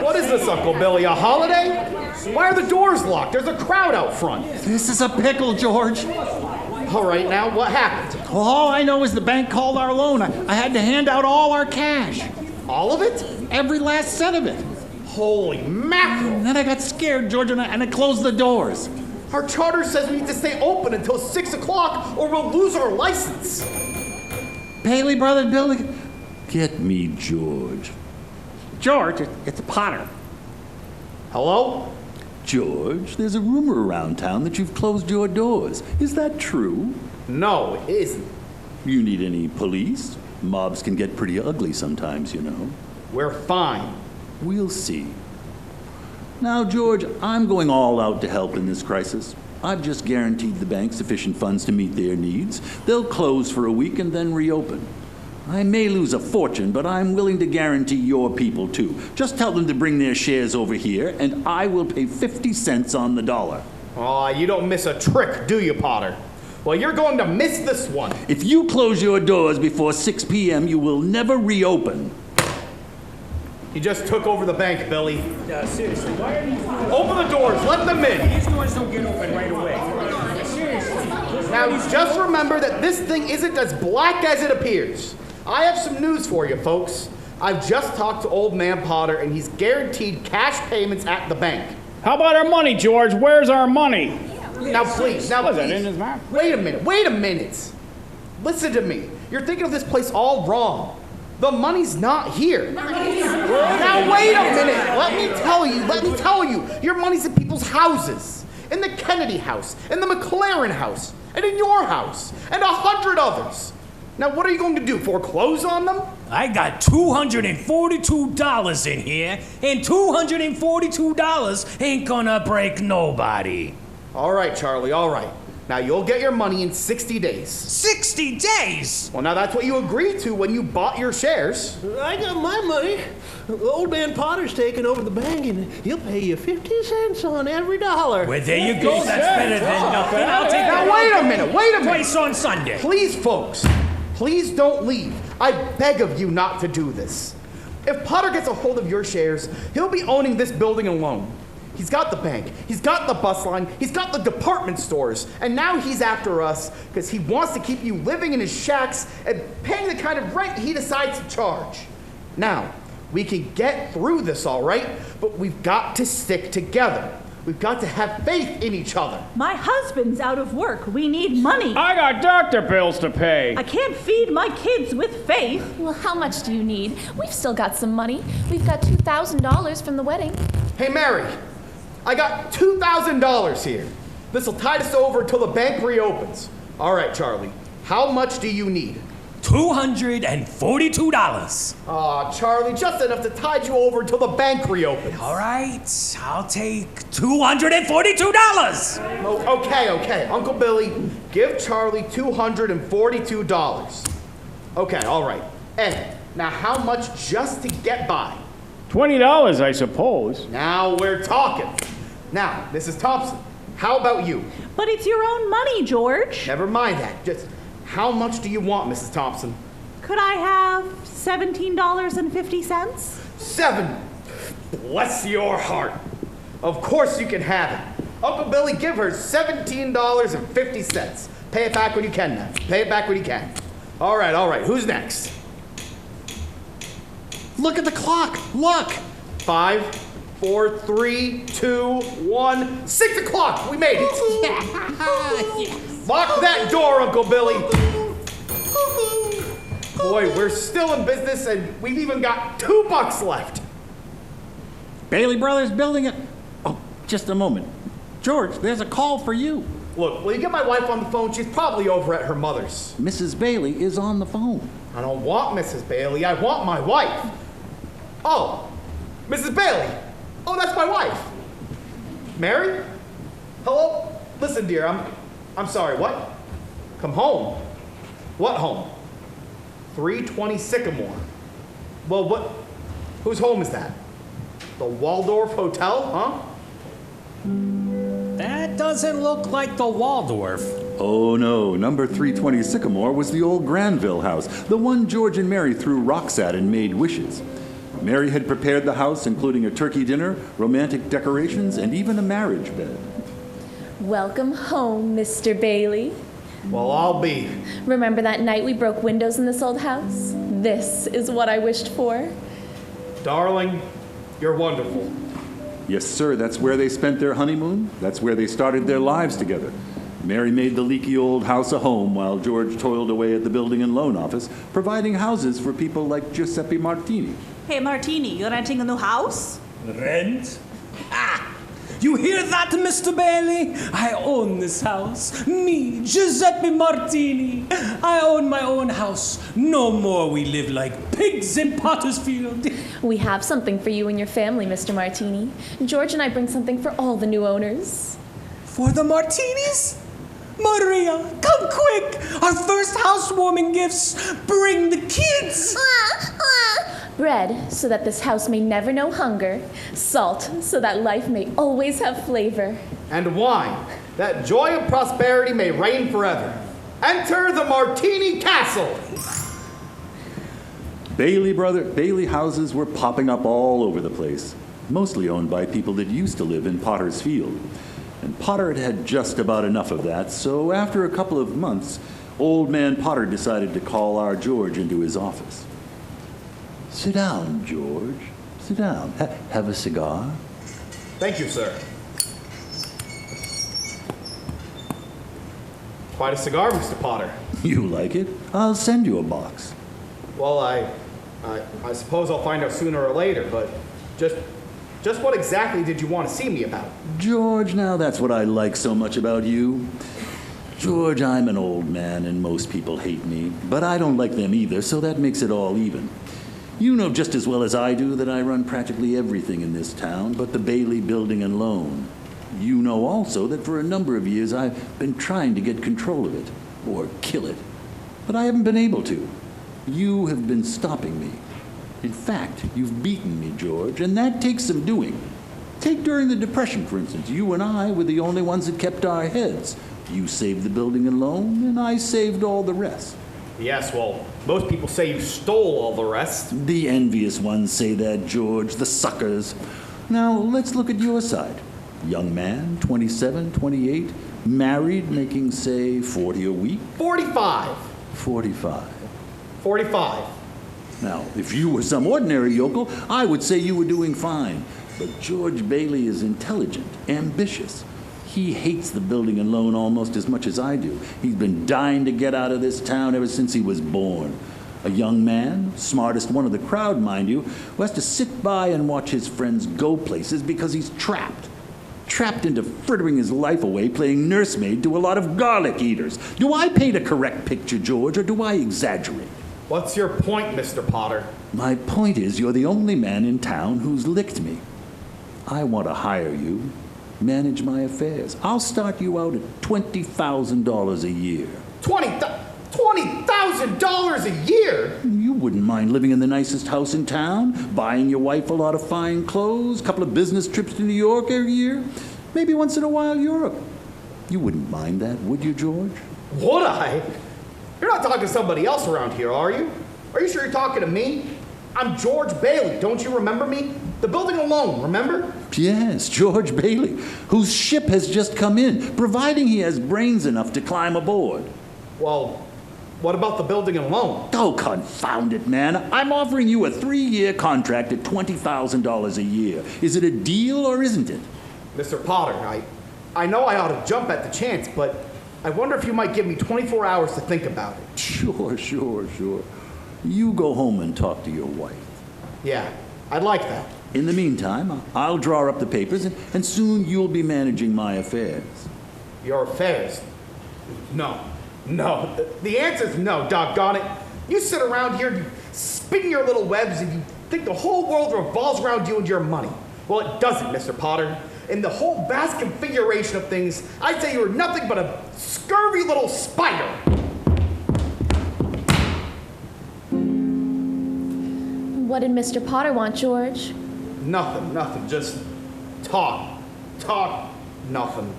What is this, Uncle Billy, a holiday? Why are the doors locked? There's a crowd out front. This is a pickle, George. All right, now, what happened? Well, all I know is the bank called our loan. I had to hand out all our cash. All of it? Every last cent of it. Holy mackerel! And then I got scared, George, and I closed the doors. Our charter says we need to stay open until 6 o'clock or we'll lose our license. Bailey, brother, Billy. Get me George. George, it's Potter. Hello? George, there's a rumor around town that you've closed your doors. Is that true? No, it isn't. You need any police? Mobs can get pretty ugly sometimes, you know. We're fine. We'll see. Now, George, I'm going all out to help in this crisis. I've just guaranteed the bank sufficient funds to meet their needs. They'll close for a week and then reopen. I may lose a fortune, but I'm willing to guarantee your people too. Just tell them to bring their shares over here, and I will pay 50 cents on the dollar. Aw, you don't miss a trick, do you, Potter? Well, you're going to miss this one. If you close your doors before 6 p.m., you will never reopen. You just took over the bank, Billy. Yeah, seriously, why are these doors? Open the doors, let them in. These doors don't get open right away. Seriously. Now, just remember that this thing isn't as black as it appears. I have some news for you, folks. I've just talked to old man Potter, and he's guaranteed cash payments at the bank. How about our money, George? Where's our money? Now, please. Wait a minute. Listen to me. You're thinking of this place all wrong. The money's not here. Now, wait a minute. Let me tell you. Your money's in people's houses. In the Kennedy house, in the McLaren house, and in your house, and 100 others. Now, what are you going to do, foreclose on them? I got $242 in here, and $242 ain't gonna break nobody. All right, Charlie, all right. Now, you'll get your money in 60 days. 60 days? Well, now that's what you agreed to when you bought your shares. I got my money. Old man Potter's taking over the bank, and he'll pay you 50 cents on every dollar. Well, there you go. That's better than nothing. I'll take Now, that. wait a minute. Twice on Sunday. Please, folks, please don't leave. I beg of you not to do this. If Potter gets a hold of your shares, he'll be owning this building alone. He's got the bank, he's got the bus line, he's got the department stores, and now he's after us because he wants to keep you living in his shacks and paying the kind of rent he decides to charge. Now, we can get through this, all right, but we've got to stick together. We've got to have faith in each other. My husband's out of work. We need money. I got doctor bills to pay. I can't feed my kids with faith. Well, how much do you need? We've still got some money. We've got $2,000 from the wedding. Hey, Mary, I got $2,000 here. This'll tide us over till the bank reopens. All right, Charlie, how much do you need? $242. Aw, Charlie, just enough to tide you over till the bank reopens. All right, I'll take $242. Okay. Uncle Billy, give Charlie $242. Okay, all right. Ed, now how much just to get by? $20, I suppose. Now we're talking. Now, Mrs. Thompson, how about you? But it's your own money, George. Never mind that. Just how much do you want, Mrs. Thompson? Could I have $17.50? 7. Bless your heart. Of course you can have it. Uncle Billy, give her $17.50. Pay it back when you can now. Pay it back when you can. All right. Who's next? Look at the clock. Look. 5, 4, 3, 2, 1. 6 o'clock. We made it. Lock that door, Uncle Billy. Boy, we're still in business and we've even got $2 left. Bailey Brothers building it. Oh, just a moment. George, there's a call for you. Look, will you get my wife on the phone? She's probably over at her mother's. Mrs. Bailey is on the phone. I don't want Mrs. Bailey. I want my wife. Oh, Mrs. Bailey. Oh, that's my wife. Mary? Hello? Listen, dear, I'm sorry, what? Come home. What home? 320 Sycamore. Well, what? Whose home is that? The Waldorf Hotel, huh? That doesn't look like the Waldorf. Oh no, number 320 Sycamore was the old Granville house, the one George and Mary threw rocks at and made wishes. Mary had prepared the house, including a turkey dinner, romantic decorations, and even a marriage bed. Welcome home, Mr. Bailey. Well, I'll be. Remember that night we broke windows in this old house? This is what I wished for. Darling, you're wonderful. Yes, sir, that's where they spent their honeymoon. That's where they started their lives together. Mary made the leaky old house a home while George toiled away at the building and loan office, providing houses for people like Giuseppe Martini. Hey, Martini, you're renting a new house? Rent? Ah! You hear that, Mr. Bailey? I own this house. Me, Giuseppe Martini. I own my own house. No more we live like pigs in Potter's Field. We have something for you and your family, Mr. Martini. George and I bring something for all the new owners. For the Martinis? Maria, come quick! Our first housewarming gifts! Bring the kids! Bread, so that this house may never know hunger. Salt, so that life may always have flavor. And wine, that joy and prosperity may reign forever. Enter the Martini Castle! Bailey houses were popping up all over the place, mostly owned by people that used to live in Potter's Field. And Potter had just about enough of that, so after a couple of months, old man Potter decided to call our George into his office. Sit down, George. Sit down. Have a cigar? Thank you, sir. Quite a cigar, Mr. Potter. You like it? I'll send you a box. Well, I suppose I'll find out sooner or later, but just what exactly did you want to see me about? George, now that's what I like so much about you. George, I'm an old man and most people hate me, but I don't like them either, so that makes it all even. You know just as well as I do that I run practically everything in this town but the Bailey Building and Loan. You know also that for a number of years I've been trying to get control of it, or kill it, but I haven't been able to. You have been stopping me. In fact, you've beaten me, George, and that takes some doing. Take during the Depression, for instance. You and I were the only ones that kept our heads. You saved the building and loan, and I saved all the rest. Yes, well, most people say you stole all the rest. The envious ones say that, George, the suckers. Now, let's look at your side. Young man, 27, 28, married, making, say, 40 a week? 45. 45. 45. Now, if you were some ordinary yokel, I would say you were doing fine. But George Bailey is intelligent, ambitious. He hates the building and loan almost as much as I do. He's been dying to get out of this town ever since he was born. A young man, smartest one of the crowd, mind you, who has to sit by and watch his friends go places because he's trapped. trapped into frittering his life away playing nursemaid to a lot of garlic eaters. Do I paint a correct picture, George, or do I exaggerate? What's your point, Mr. Potter? My point is you're the only man in town who's licked me. I want to hire you, manage my affairs. I'll start you out at $20,000 a year. $20,000 a year? You wouldn't mind living in the nicest house in town, buying your wife a lot of fine clothes, a couple of business trips to New York every year, maybe once in a while Europe. You wouldn't mind that, would you, George? Would I? You're not talking to somebody else around here, are you? Are you sure you're talking to me? I'm George Bailey. Don't you remember me? The building alone, remember? Yes, George Bailey, whose ship has just come in, providing he has brains enough to climb aboard. Well, what about the building alone? Oh, confound it, man. I'm offering you a 3-year contract at $20,000 a year. Is it a deal or isn't it? Mr. Potter, I know I ought to jump at the chance, but I wonder if you might give me 24 hours to think about it. Sure. You go home and talk to your wife. Yeah, I'd like that. In the meantime, I'll draw up the papers, and soon you'll be managing my affairs. Your affairs? No. The answer's no, doggone it. You sit around here, you spin your little webs, and you think the whole world revolves around you and your money. Well, it doesn't, Mr. Potter. In the whole vast configuration of things, I'd say you're nothing but a scurvy little spider. What did Mr. Potter want, George? Nothing. Just talk, nothing.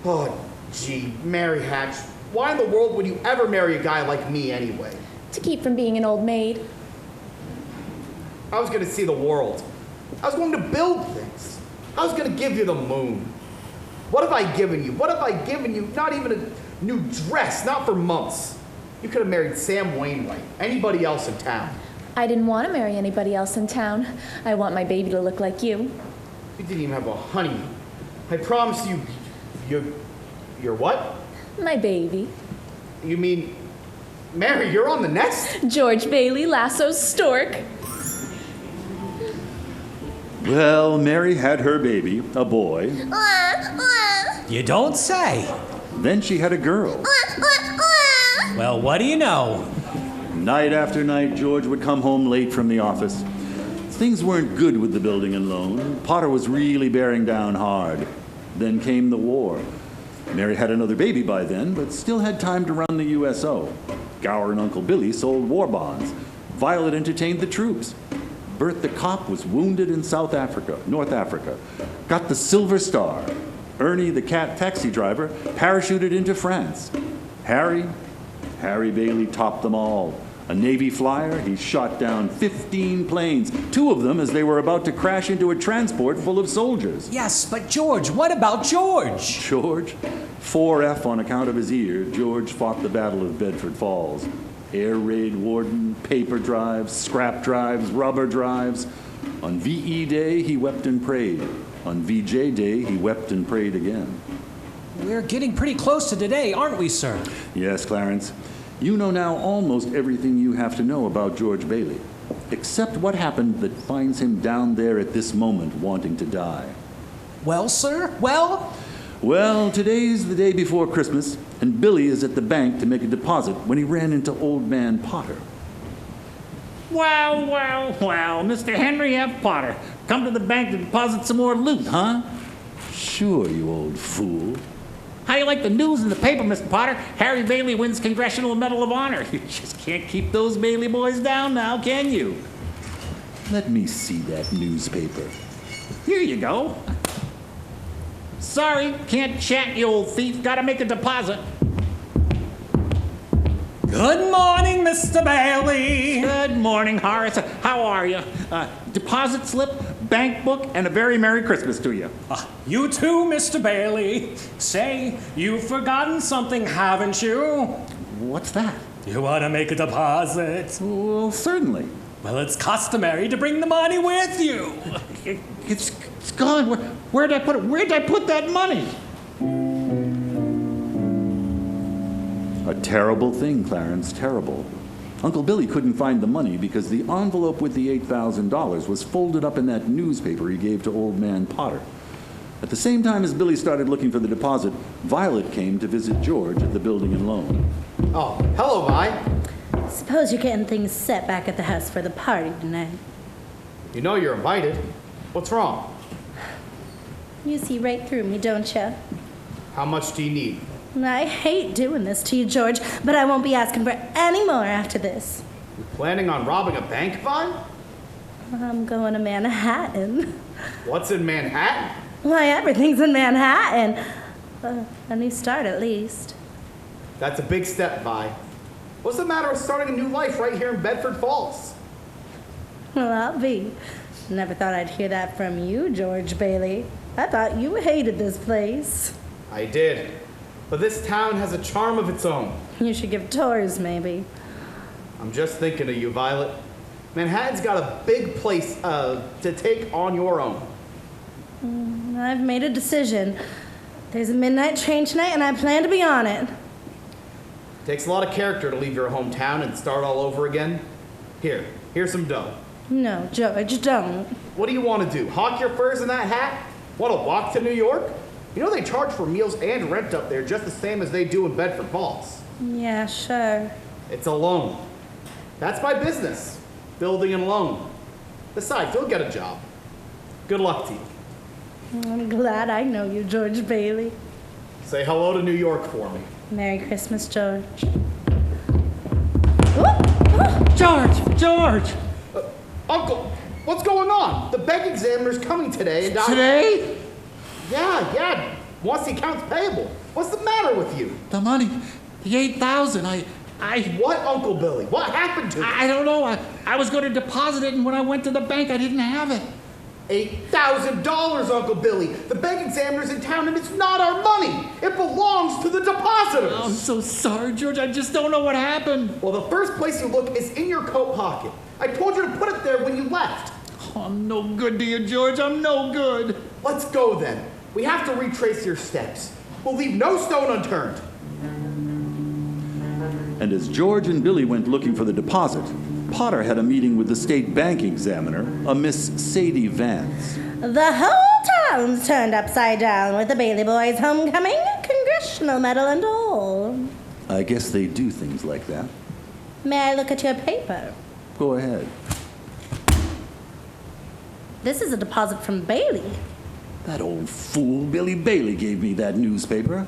Oh, gee, Mary Hatch, why in the world would you ever marry a guy like me anyway? To keep from being an old maid. I was going to see the world. I was going to build things. I was going to give you the moon. What have I given you? Not even a new dress, not for months. You could have married Sam Wainwright, anybody else in town. I didn't want to marry anybody else in town. I want my baby to look like you. You didn't even have a honeymoon. I promised you, you're what? My baby. You mean, Mary, you're on the nest? George Bailey, Lasso's stork. Well, Mary had her baby, a boy. You don't say. Then she had a girl. Well, what do you know? Night after night, George would come home late from the office. Things weren't good with the building and loan. Potter was really bearing down hard. Then came the war. Mary had another baby by then, but still had time to run the USO. Gower and Uncle Billy sold war bonds. Violet entertained the troops. Bert the cop was wounded in North Africa. Got the Silver Star. Ernie the cat taxi driver parachuted into France. Harry Bailey topped them all. A Navy flyer, he shot down 15 planes, 2 of them as they were about to crash into a transport full of soldiers. Yes, but George, what about George? George? 4F on account of his ear, George fought the Battle of Bedford Falls. Air raid warden, paper drives, scrap drives, rubber drives. On VE Day, he wept and prayed. On VJ Day, he wept and prayed again. We're getting pretty close to today, aren't we, sir? Yes, Clarence. You know now almost everything you have to know about George Bailey, except what happened that finds him down there at this moment wanting to die. Well, sir, well? Well, today's the day before Christmas, and Billy is at the bank to make a deposit when he ran into Old Man Potter. Well, Mr. Henry F. Potter. Come to the bank to deposit some more loot, huh? Sure, you old fool. How you like the news in the paper, Mr. Potter? Harry Bailey wins Congressional Medal of Honor. You just can't keep those Bailey boys down now, can you? Let me see that newspaper. Here you go. Sorry, can't chat, you old thief. Gotta make a deposit. Good morning, Mr. Bailey. Good morning, Horace. How are you? Deposit slip, bank book, and a very Merry Christmas to you. You too, Mr. Bailey. Say, you've forgotten something, haven't you? What's that? You want to make a deposit? Well, certainly. Well, it's customary to bring the money with you. It's gone. Where'd I put it? Where'd I put that money? A terrible thing, Clarence, terrible. Uncle Billy couldn't find the money because the envelope with the $8,000 was folded up in that newspaper he gave to Old Man Potter. At the same time as Billy started looking for the deposit, Violet came to visit George at the building and loan. Oh, hello, Vi. Suppose you're getting things set back at the house for the party tonight. You know you're invited. What's wrong? You see right through me, don't you? How much do you need? I hate doing this to you, George, but I won't be asking for any more after this. You planning on robbing a bank, Vi? I'm going to Manhattan. What's in Manhattan? Why, everything's in Manhattan. A new start, at least. That's a big step, Vi. What's the matter with starting a new life right here in Bedford Falls? Well, I'll be. Never thought I'd hear that from you, George Bailey. I thought you hated this place. I did. But this town has a charm of its own. You should give tours, maybe. I'm just thinking of you, Violet. Manhattan's got a big place to take on your own. I've made a decision. There's a midnight train tonight, and I plan to be on it. Takes a lot of character to leave your hometown and start all over again. Here's some dough. No, George, don't. What do you want to do? Hawk your furs in that hat? Want to walk to New York? You know they charge for meals and rent up there just the same as they do in Bedford Falls. Yeah, sure. It's a loan. That's my business. Building and loan. Besides, you'll get a job. Good luck to you. I'm glad I know you, George Bailey. Say hello to New York for me. Merry Christmas, George. George! Uncle, what's going on? The bank examiner's coming today and Today? Yeah. Wants the accounts payable. What's the matter with you? The money, the 8,000. What, Uncle Billy? What happened to it? I don't know. I was going to deposit it, and when I went to the bank, I didn't have it. $8,000, Uncle Billy. The bank examiner's in town, and it's not our money. It belongs to the depositors. I'm so sorry, George. I just don't know what happened. Well, the first place you look is in your coat pocket. I told you to put it there when you left. Oh, I'm no good to you, George. I'm no good. Let's go then. We have to retrace your steps. We'll leave no stone unturned. And as George and Billy went looking for the deposit, Potter had a meeting with the state bank examiner, a Miss Sadie Vance. The whole town's turned upside down with the Bailey boys' homecoming, congressional medal and all. I guess they do things like that. May I look at your paper? Go ahead. This is a deposit from Bailey. That old fool Billy Bailey gave me that newspaper.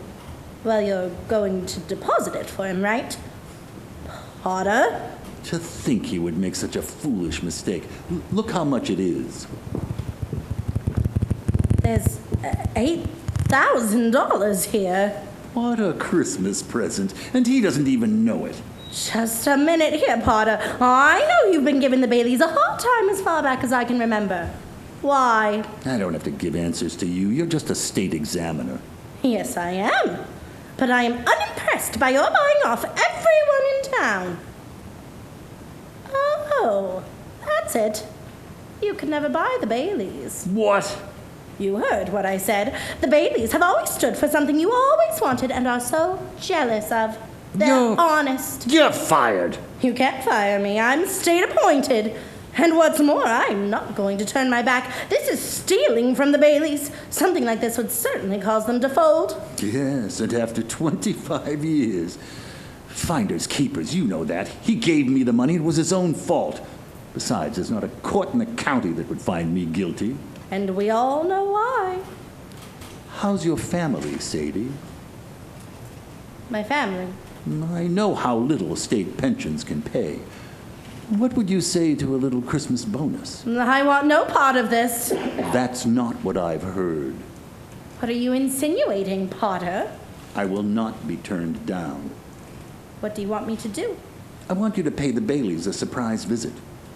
Well, you're going to deposit it for him, right? Potter? To think he would make such a foolish mistake. Look how much it is. There's $8,000 here. What a Christmas present. And he doesn't even know it. Just a minute here, Potter. I know you've been giving the Baileys a hard time as far back as I can remember. Why? I don't have to give answers to you. You're just a state examiner. Yes, I am. But I am unimpressed by your buying off everyone in town. Oh, that's it. You could never buy the Baileys. What? You heard what I said. The Baileys have always stood for something you always wanted and are so jealous of. They're honest. You're fired. You can't fire me. I'm state appointed. And what's more, I'm not going to turn my back. This is stealing from the Baileys. Something like this would certainly cause them to fold. Yes, and after 25 years. Finders keepers, you know that. He gave me the money. It was his own fault. Besides, there's not a court in the county that would find me guilty. And we all know why. How's your family, Sadie? My family. I know how little state pensions can pay. What would you say to a little Christmas bonus? I want no part of this. That's not what I've heard. What are you insinuating, Potter? I will not be turned down. What do you want me to do? I want you to pay the Baileys a surprise visit.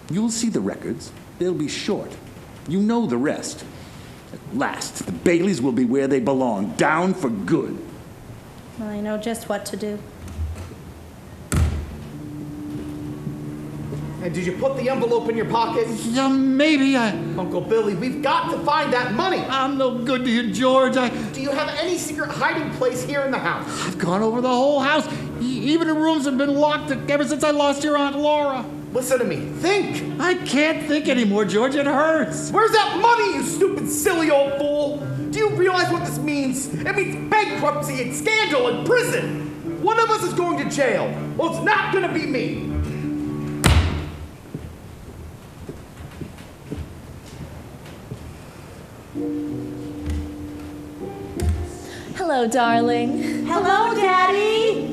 You'll see the records. They'll be short. You know the rest. At last, the Baileys will be where they belong, down for good. Well, I know just what to do. And did you put the envelope in your pocket? Yeah, maybe. Uncle Billy, we've got to find that money. I'm no good to you, George. Do you have any secret hiding place here in the house? I've gone over the whole house. Even the rooms have been locked ever since I lost your Aunt Laura. Listen to me. Think. I can't think anymore, George. It hurts. Where's that money, you stupid, silly old fool? Do Do you realize what this means? It means bankruptcy and scandal and prison. One of us is going to jail. Well, it's not going to be me. Hello, darling. Hello, Daddy.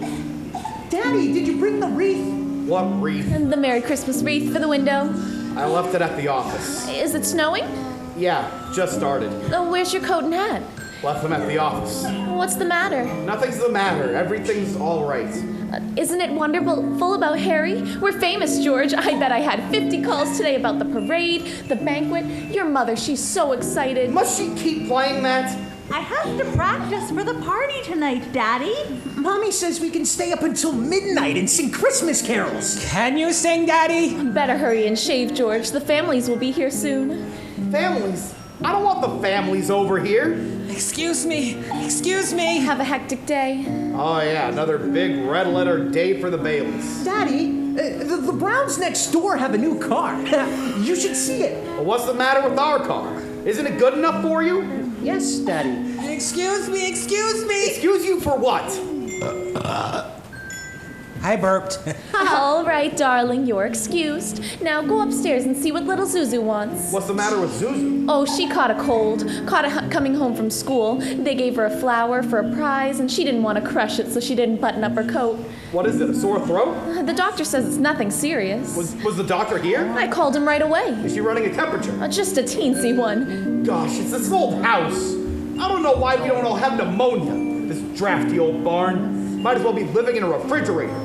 Daddy, did you bring the wreath? What wreath? And the Merry Christmas wreath for the window. I left it at the office. Is it snowing? Yeah, just started. Oh, where's your coat and hat? Left them at the office. What's the matter? Nothing's the matter. Everything's all right. Isn't it wonderful about Harry? We're famous, George. I bet I had 50 calls today about the parade, the banquet. Your mother, she's so excited. Must she keep playing that? I have to practice for the party tonight, Daddy. Mommy says we can stay up until midnight and sing Christmas carols. Can you sing, Daddy? Better hurry and shave, George. The families will be here soon. Families? I don't want the families over here. Excuse me. Excuse me. Have a hectic day. Oh yeah, another big red letter day for the Baileys. Daddy, the Browns next door have a new car. You should see it. Well, what's the matter with our car? Isn't it good enough for you? Yes, Daddy. Excuse me. Excuse me. Excuse you for what? I burped. All right, darling, you're excused. Now go upstairs and see what little Zuzu wants. What's the matter with Zuzu? Oh, she caught a cold. Caught it coming home from school. They gave her a flower for a prize, and she didn't want to crush it, so she didn't button up her coat. What is it, a sore throat? The doctor says it's nothing serious. Was the doctor here? I called him right away. Is she running a temperature? Just a teensy one. Gosh, it's this old house. I don't know why we don't all have pneumonia. This drafty old barn. Might as well be living in a refrigerator.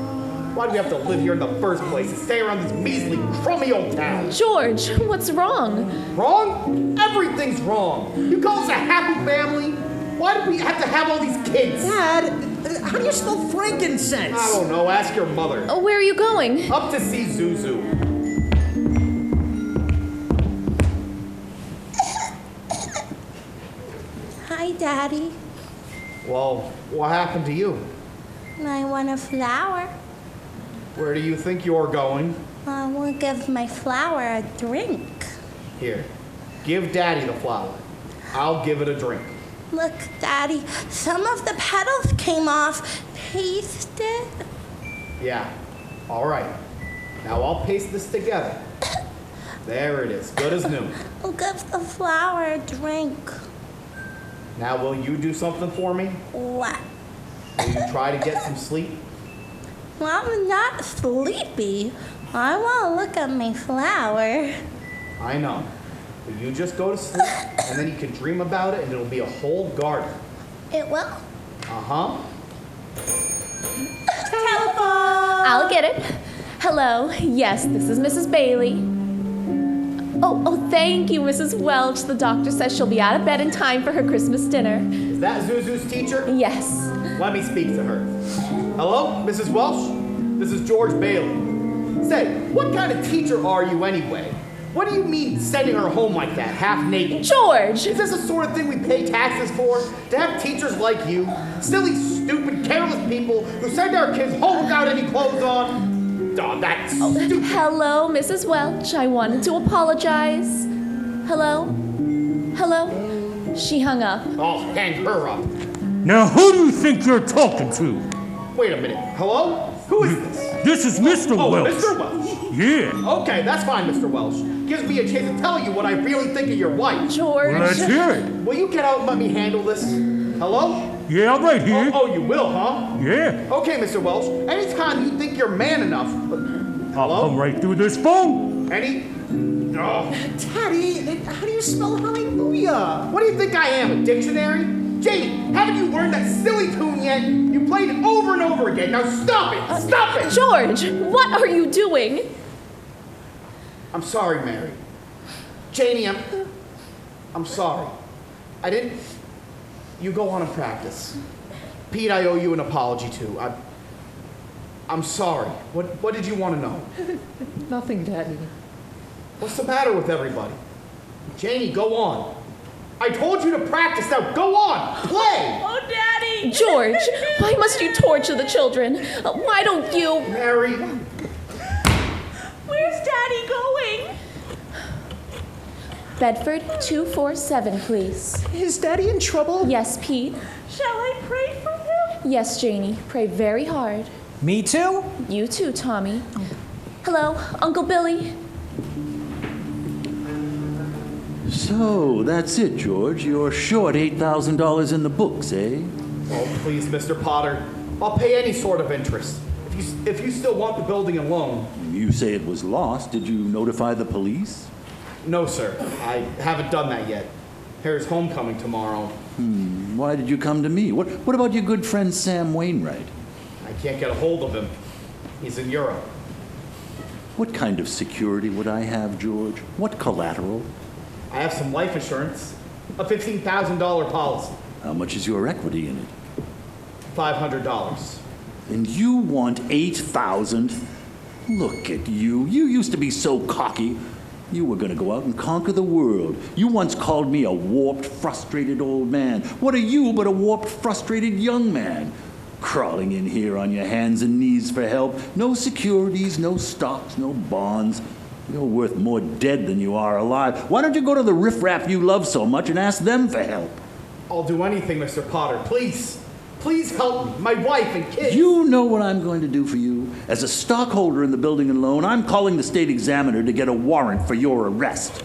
Why do we have to live here in the first place and stay around this measly, crummy old town? George, what's wrong? Wrong? Everything's wrong. You call us a happy family? Why do we have to have all these kids? Dad, how do you spell frankincense? I don't know. Ask your mother. Oh, where are you going? Up to see Zuzu. Hi, Daddy. Well, what happened to you? I want a flower. Where do you think you're going? I will give my flower a drink. Here, give Daddy the flower. I'll give it a drink. Look, Daddy, some of the petals came off. Taste it. Yeah, all right. Now I'll paste this together. There it is, good as new. I'll give the flower a drink. Now will you do something for me? What? Will you try to get some sleep? I'm not sleepy. I want to look at my flower. I know. But you just go to sleep, and then you can dream about it, and it'll be a whole garden. It will? Uh-huh. Telephone! I'll get it. Hello. Yes, this is Mrs. Bailey. Oh, thank you, Mrs. Welch. The doctor says she'll be out of bed in time for her Christmas dinner. Is that Zuzu's teacher? Yes. Let me speak to her. Hello, Mrs. Welch? This is George Bailey. Say, what kind of teacher are you anyway? What do you mean sending her home like that, half naked? George! Is this the sort of thing we pay taxes for? To have teachers like you? Silly, stupid, careless people who send our kids home without any clothes on? Oh, that's stupid. Hello, Mrs. Welch. I wanted to apologize. Hello? Hello? She hung up. I'll hang her up. Now, who do you think you're talking to? Wait a minute. Hello? Who is this? This is Mr. Welch. Mr. Welch. Yeah. Okay, that's fine, Mr. Welch. Gives me a chance to tell you what I really think of your wife. George. Let's hear it. Will you get out and let me handle this? Hello? Yeah, I'm right here. Oh, you will, huh? Yeah. Okay, Mr. Welch. Anytime you think you're man enough. I'll come right through this phone. Oh. Daddy, how do you spell hallelujah? What do you think I am, a dictionary? Janie, haven't you learned that silly tune yet? You played it over and over again. Now stop it! Stop it! George, what are you doing? I'm sorry, Mary. Janie, I'm sorry. I didn't... You go on and practice. Pete, I owe you an apology, too. I'm sorry. What did you want to know? Nothing, Daddy. What's the matter with everybody? Janie, go on. I told you to practice. Now go on. Play. Oh, Daddy. George, why must you torture the children? Why don't you... Mary. Where's Daddy going? Bedford 247, please. Is Daddy in trouble? Yes, Pete. Shall I pray for him? Yes, Janie. Pray very hard. Me too? You too, Tommy. Hello, Uncle Billy. So, that's it, George. You're short $8,000 in the books, eh? Oh, please, Mr. Potter. I'll pay any sort of interest. If you still want the building and loan. You say it was lost. Did you notify the police? No, sir. I haven't done that yet. Harry's homecoming tomorrow. Why did you come to me? What about your good friend Sam Wainwright? I can't get a hold of him. He's in Europe. What kind of security would I have, George? What collateral? I have some life insurance. A $15,000 policy. How much is your equity in it? $500. And you want $8,000? Look at you. You used to be so cocky. You were going to go out and conquer the world. You once called me a warped, frustrated old man. What are you but a warped, frustrated young man? Crawling in here on your hands and knees for help. No securities, no stocks, no bonds. You're worth more dead than you are alive. Why don't you go to the riffraff you love so much and ask them for help? I'll do anything, Mr. Potter. Please. Please help me. My wife and kids. You know what I'm going to do for you? As a stockholder in the building and loan, I'm calling the state examiner to get a warrant for your arrest.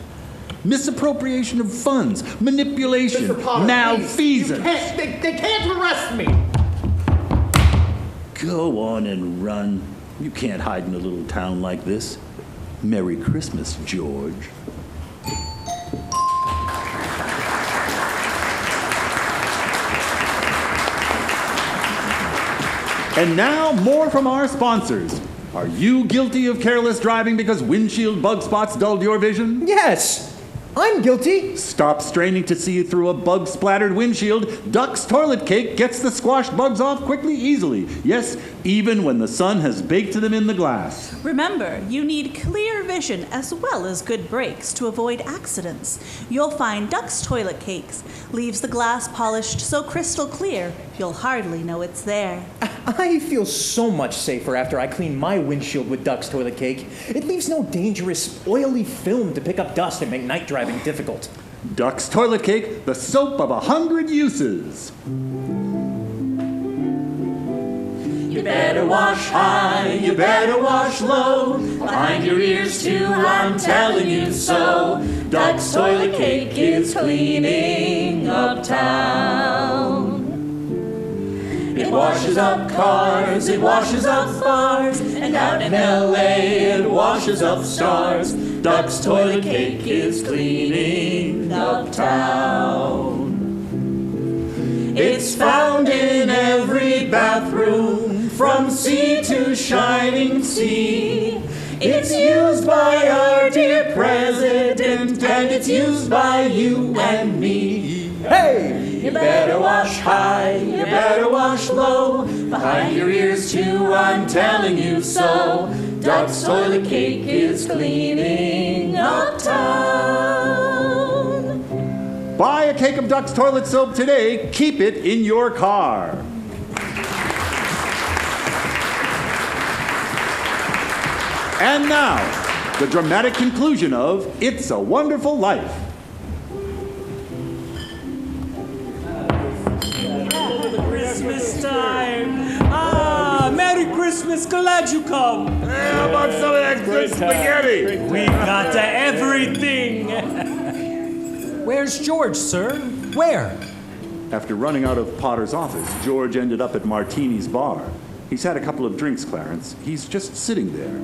Misappropriation of funds, manipulation, Mr. Potter, malfeasance. They can't arrest me. Go on and run. You can't hide in a little town like this. Merry Christmas, George. And now, more from our sponsors. Are you guilty of careless driving because windshield bug spots dulled your vision? Yes, I'm guilty. Stop straining to see through a bug-splattered windshield. Duck's Toilet Cake gets the squashed bugs off quickly, easily. Yes, even when the sun has baked them in the glass. Remember, you need clear vision as well as good brakes to avoid accidents. You'll find Duck's Toilet Cakes leaves the glass polished so crystal clear, you'll hardly know it's there. I feel so much safer after I clean my windshield with Duck's Toilet Cake. It leaves no dangerous, oily film to pick up dust and make night driving difficult. Duck's Toilet Cake, the soap of 100 uses. You better wash high, you better wash low. Behind your ears too, I'm telling you so. Duck's Toilet Cake is cleaning uptown. It washes up cars, it washes up bars, and out in L.A. it washes up stars. Duck's Toilet Cake is cleaning uptown. It's found in every bathroom, from sea to shining sea. It's used by our dear president, and it's used by you and me. Hey! You better wash high, you better wash low. Behind your ears too, I'm telling you so. Duck's Toilet Cake is cleaning uptown. Buy a cake of Duck's toilet soap today. Keep it in your car. And now, the dramatic conclusion of It's a Wonderful Life. Christmas time. Merry Christmas. Glad you come. How about some of that good spaghetti? We got to everything. Where's George, sir? Where? After running out of Potter's office, George ended up at Martini's bar. He's had a couple of drinks, Clarence. He's just sitting there.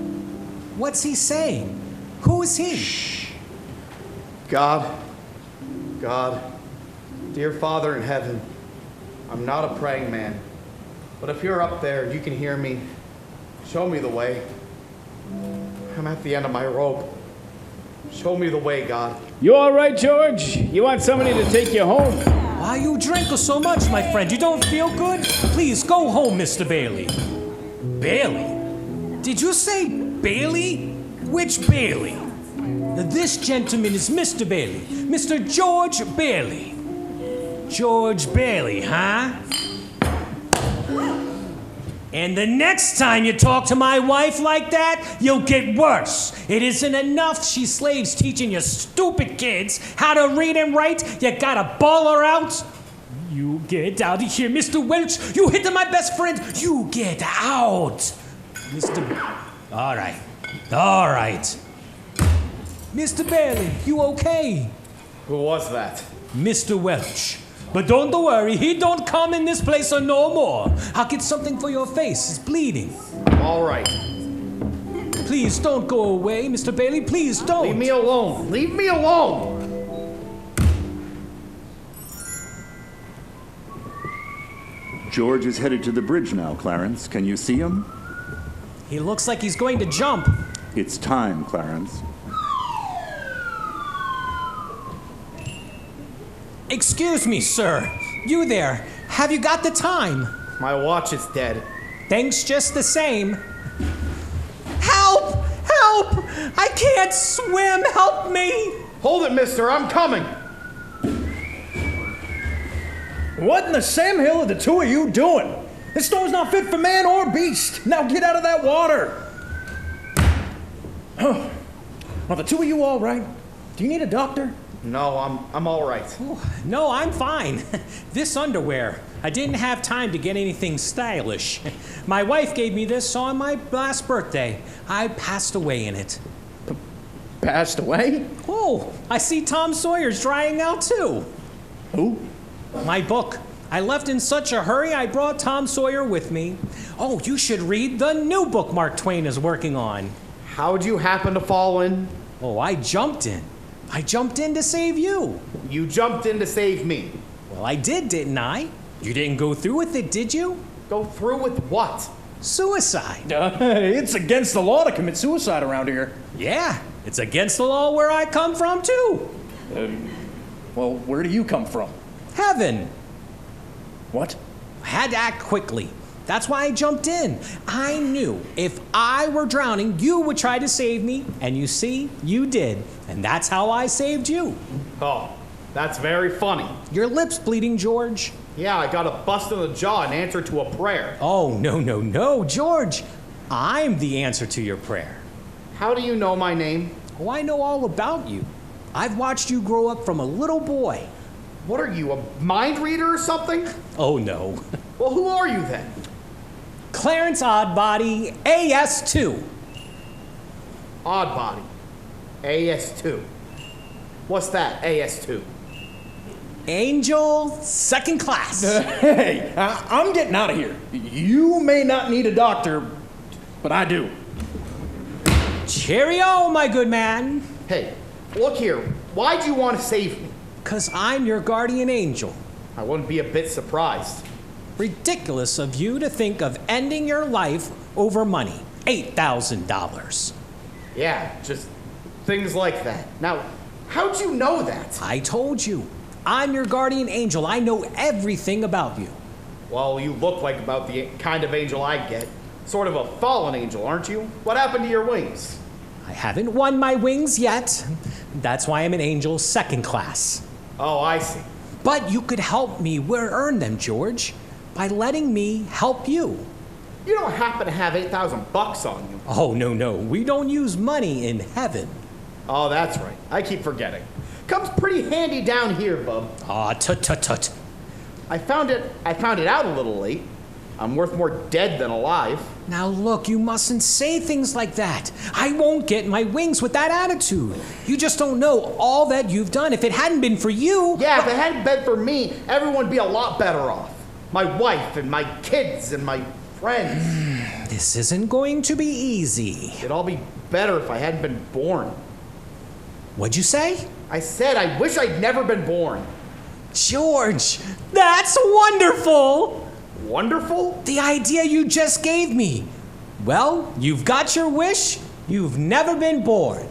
What's he saying? Who is he? Shh. God, dear Father in heaven, I'm not a praying man, but if you're up there and you can hear me, show me the way. I'm at the end of my rope. Show me the way, God. You all right, George? You want somebody to take you home? Why you drink so much, my friend? You don't feel good? Please go home, Mr. Bailey. Bailey? Did you say Bailey? Which Bailey? This gentleman is Mr. Bailey. Mr. George Bailey. George Bailey, huh? And the next time you talk to my wife like that, you'll get worse. It isn't enough she slaves teaching you stupid kids how to read and write. You gotta bawl her out. You get out of here, Mr. Welch. You hit my best friend. You get out. Mr. All right. Mr. Bailey, you okay? Who was that? Mr. Welch. But don't worry, he don't come in this place no more. I'll get something for your face. It's bleeding. All right. Please don't go away, Mr. Bailey. Please don't. Leave me alone. Leave me alone. George is headed to the bridge now, Clarence. Can you see him? He looks like he's going to jump. It's time, Clarence. Excuse me, sir. You there. Have you got the time? My watch is dead. Thanks just the same. Help! Help! I can't swim! Help me! Hold it, mister. I'm coming. What in the Sam Hill are the two of you doing? This storm's not fit for man or beast. Now get out of that water. Oh. Are the two of you all right? Do you need a doctor? No, I'm all right. No, I'm fine. This underwear, I didn't have time to get anything stylish. My wife gave me this on my last birthday. I passed away in it. Passed away? Oh, I see Tom Sawyer's drying out too. Who? My book. I left in such a hurry I brought Tom Sawyer with me. Oh, you should read the new book Mark Twain is working on. How'd you happen to fall in? Oh, I jumped in. I jumped in to save you. You jumped in to save me. Well, I did, didn't I? You didn't go through with it, did you? Go through with what? Suicide. It's against the law to commit suicide around here. Yeah, it's against the law where I come from, too. Well, where do you come from? Heaven. What? I had to act quickly. That's why I jumped in. I knew if I were drowning, you would try to save me. And you see, you did. And that's how I saved you. Oh, that's very funny. Your lip's bleeding, George. Yeah, I got a bust in the jaw in answer to a prayer. Oh, no, George. I'm the answer to your prayer. How do you know my name? Oh, I know all about you. I've watched you grow up from a little boy. What are you, a mind reader or something? Oh, no. Well, who are you then? Clarence Oddbody, AS2. Oddbody. AS2. What's that, AS2? Angel, second class. Hey, I'm getting out of here. You may not need a doctor, but I do. Cheerio, my good man. Hey, look here. Why'd you want to save me? 'Cause I'm your guardian angel. I wouldn't be a bit surprised. Ridiculous of you to think of ending your life over money. $8,000. Yeah, just things like that. Now, how'd you know that? I told you. I'm your guardian angel. I know everything about you. Well, you look like about the kind of angel I get. Sort of a fallen angel, aren't you? What happened to your wings? I haven't won my wings yet. That's why I'm an angel second class. Oh, I see. But you could help me earn them, George, by letting me help you. You don't happen to have $8,000 on you. Oh, no. We don't use money in heaven. Oh, that's right. I keep forgetting. Comes pretty handy down here, bub. Aw, tut. I found it out a little late. I'm worth more dead than alive. Now look, you mustn't say things like that. I won't get my wings with that attitude. You just don't know all that you've done. If it hadn't been for you... Yeah, if it hadn't been for me, everyone would be a lot better off. My wife and my kids and my friends. This isn't going to be easy. It'd all be better if I hadn't been born. What'd you say? I said I wish I'd never been born. George, that's wonderful! Wonderful? The idea you just gave me. Well, you've got your wish. You've never been born.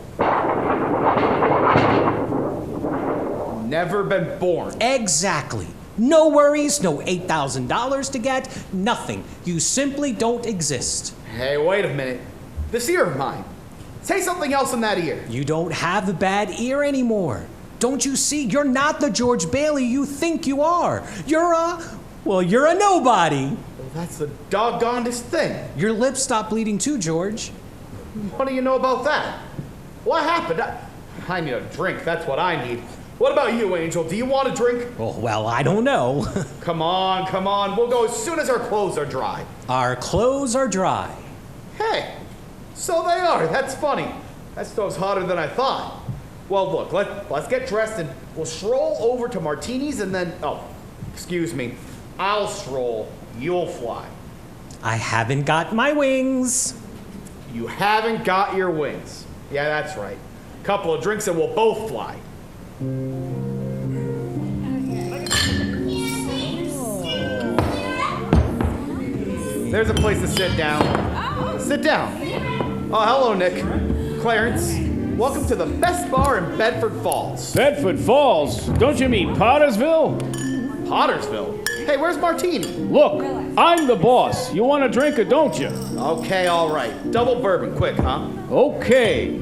Never been born. Exactly. No worries, no $8,000 to get, nothing. You simply don't exist. Hey, wait a minute. This ear of mine. Say something else in that ear. You don't have a bad ear anymore. Don't you see? You're not the George Bailey you think you are. You're a nobody. Well, that's the doggonedest thing. Your lips stopped bleeding too, George. What do you know about that? What happened? I need a drink. That's what I need. What about you, Angel? Do you want a drink? Oh, well, I don't know. Come on, come on. We'll go as soon as our clothes are dry. Our clothes are dry. Hey, so they are. That's funny. That stove's hotter than I thought. Well, look, let's get dressed and we'll stroll over to Martini's and then, oh, excuse me, I'll stroll, you'll fly. I haven't got my wings. You haven't got your wings. Yeah, that's right. A couple of drinks and we'll both fly. There's a place to sit down. Sit down. Oh, hello, Nick. Clarence. Welcome to the best bar in Bedford Falls. Bedford Falls? Don't you mean Pottersville? Pottersville? Hey, where's Martini? Look, I'm the boss. You want a drink or don't you? Okay, all right. Double bourbon, quick, huh? Okay.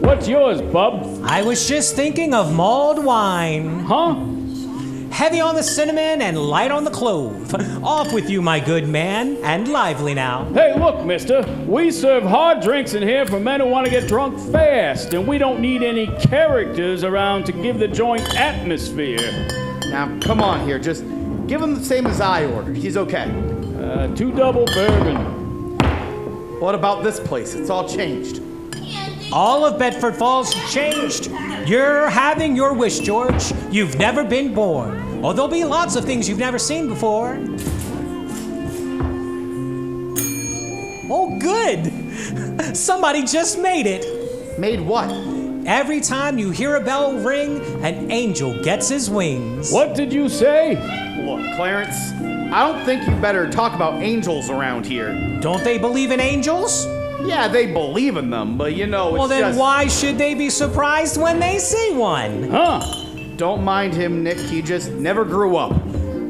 What's yours, bub? I was just thinking of mulled wine. Huh? Heavy on the cinnamon and light on the clove. Off with you, my good man, and lively now. Hey, look, mister. We serve hard drinks in here for men who want to get drunk fast, and we don't need any characters around to give the joint atmosphere. Now, come on here. Just give him the same as I ordered. He's okay. 2 double bourbon. What about this place? It's all changed. All of Bedford Falls changed. You're having your wish, George. You've never been born. Or there'll be lots of things you've never seen before. Oh, good. Somebody just made it. Made what? Every time you hear a bell ring, an angel gets his wings. What did you say? Look, Clarence, I don't think you better talk about angels around here. Don't they believe in angels? Yeah, they believe in them, but you know, it's well, then just... why should they be surprised when they see one? Huh? Don't mind him, Nick. He just never grew up.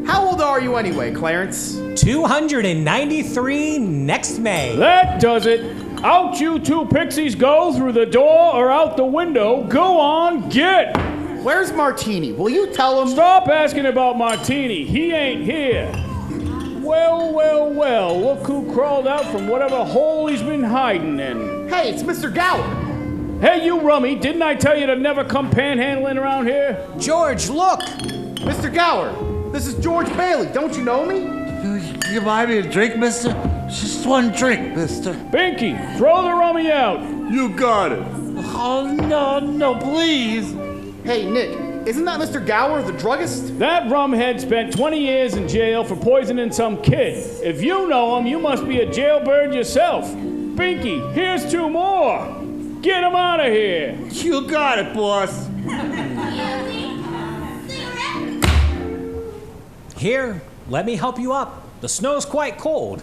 How old are you anyway, Clarence? 293 next May. That does it. Out you two pixies go, through the door or out the window. Go on, get. Where's Martini? Will you tell him? Stop asking about Martini. He ain't here. Well, well, well, look who crawled out from whatever hole he's been hiding in. Hey, it's Mr. Gower. Hey, you rummy, didn't I tell you to never come panhandling around here? George, look! Mr. Gower, this is George Bailey. Don't you know me? You buy me a drink, mister? Just one drink, mister. Binky, throw the rummy out. You got it. Oh, no, please. Hey, Nick, isn't that Mr. Gower, the druggist? That rumhead spent 20 years in jail for poisoning some kid. If you know him, you must be a jailbird yourself. Binky, here's 2 more. Get him out of here. You got it, boss. Here, let me help you up. The snow's quite cold.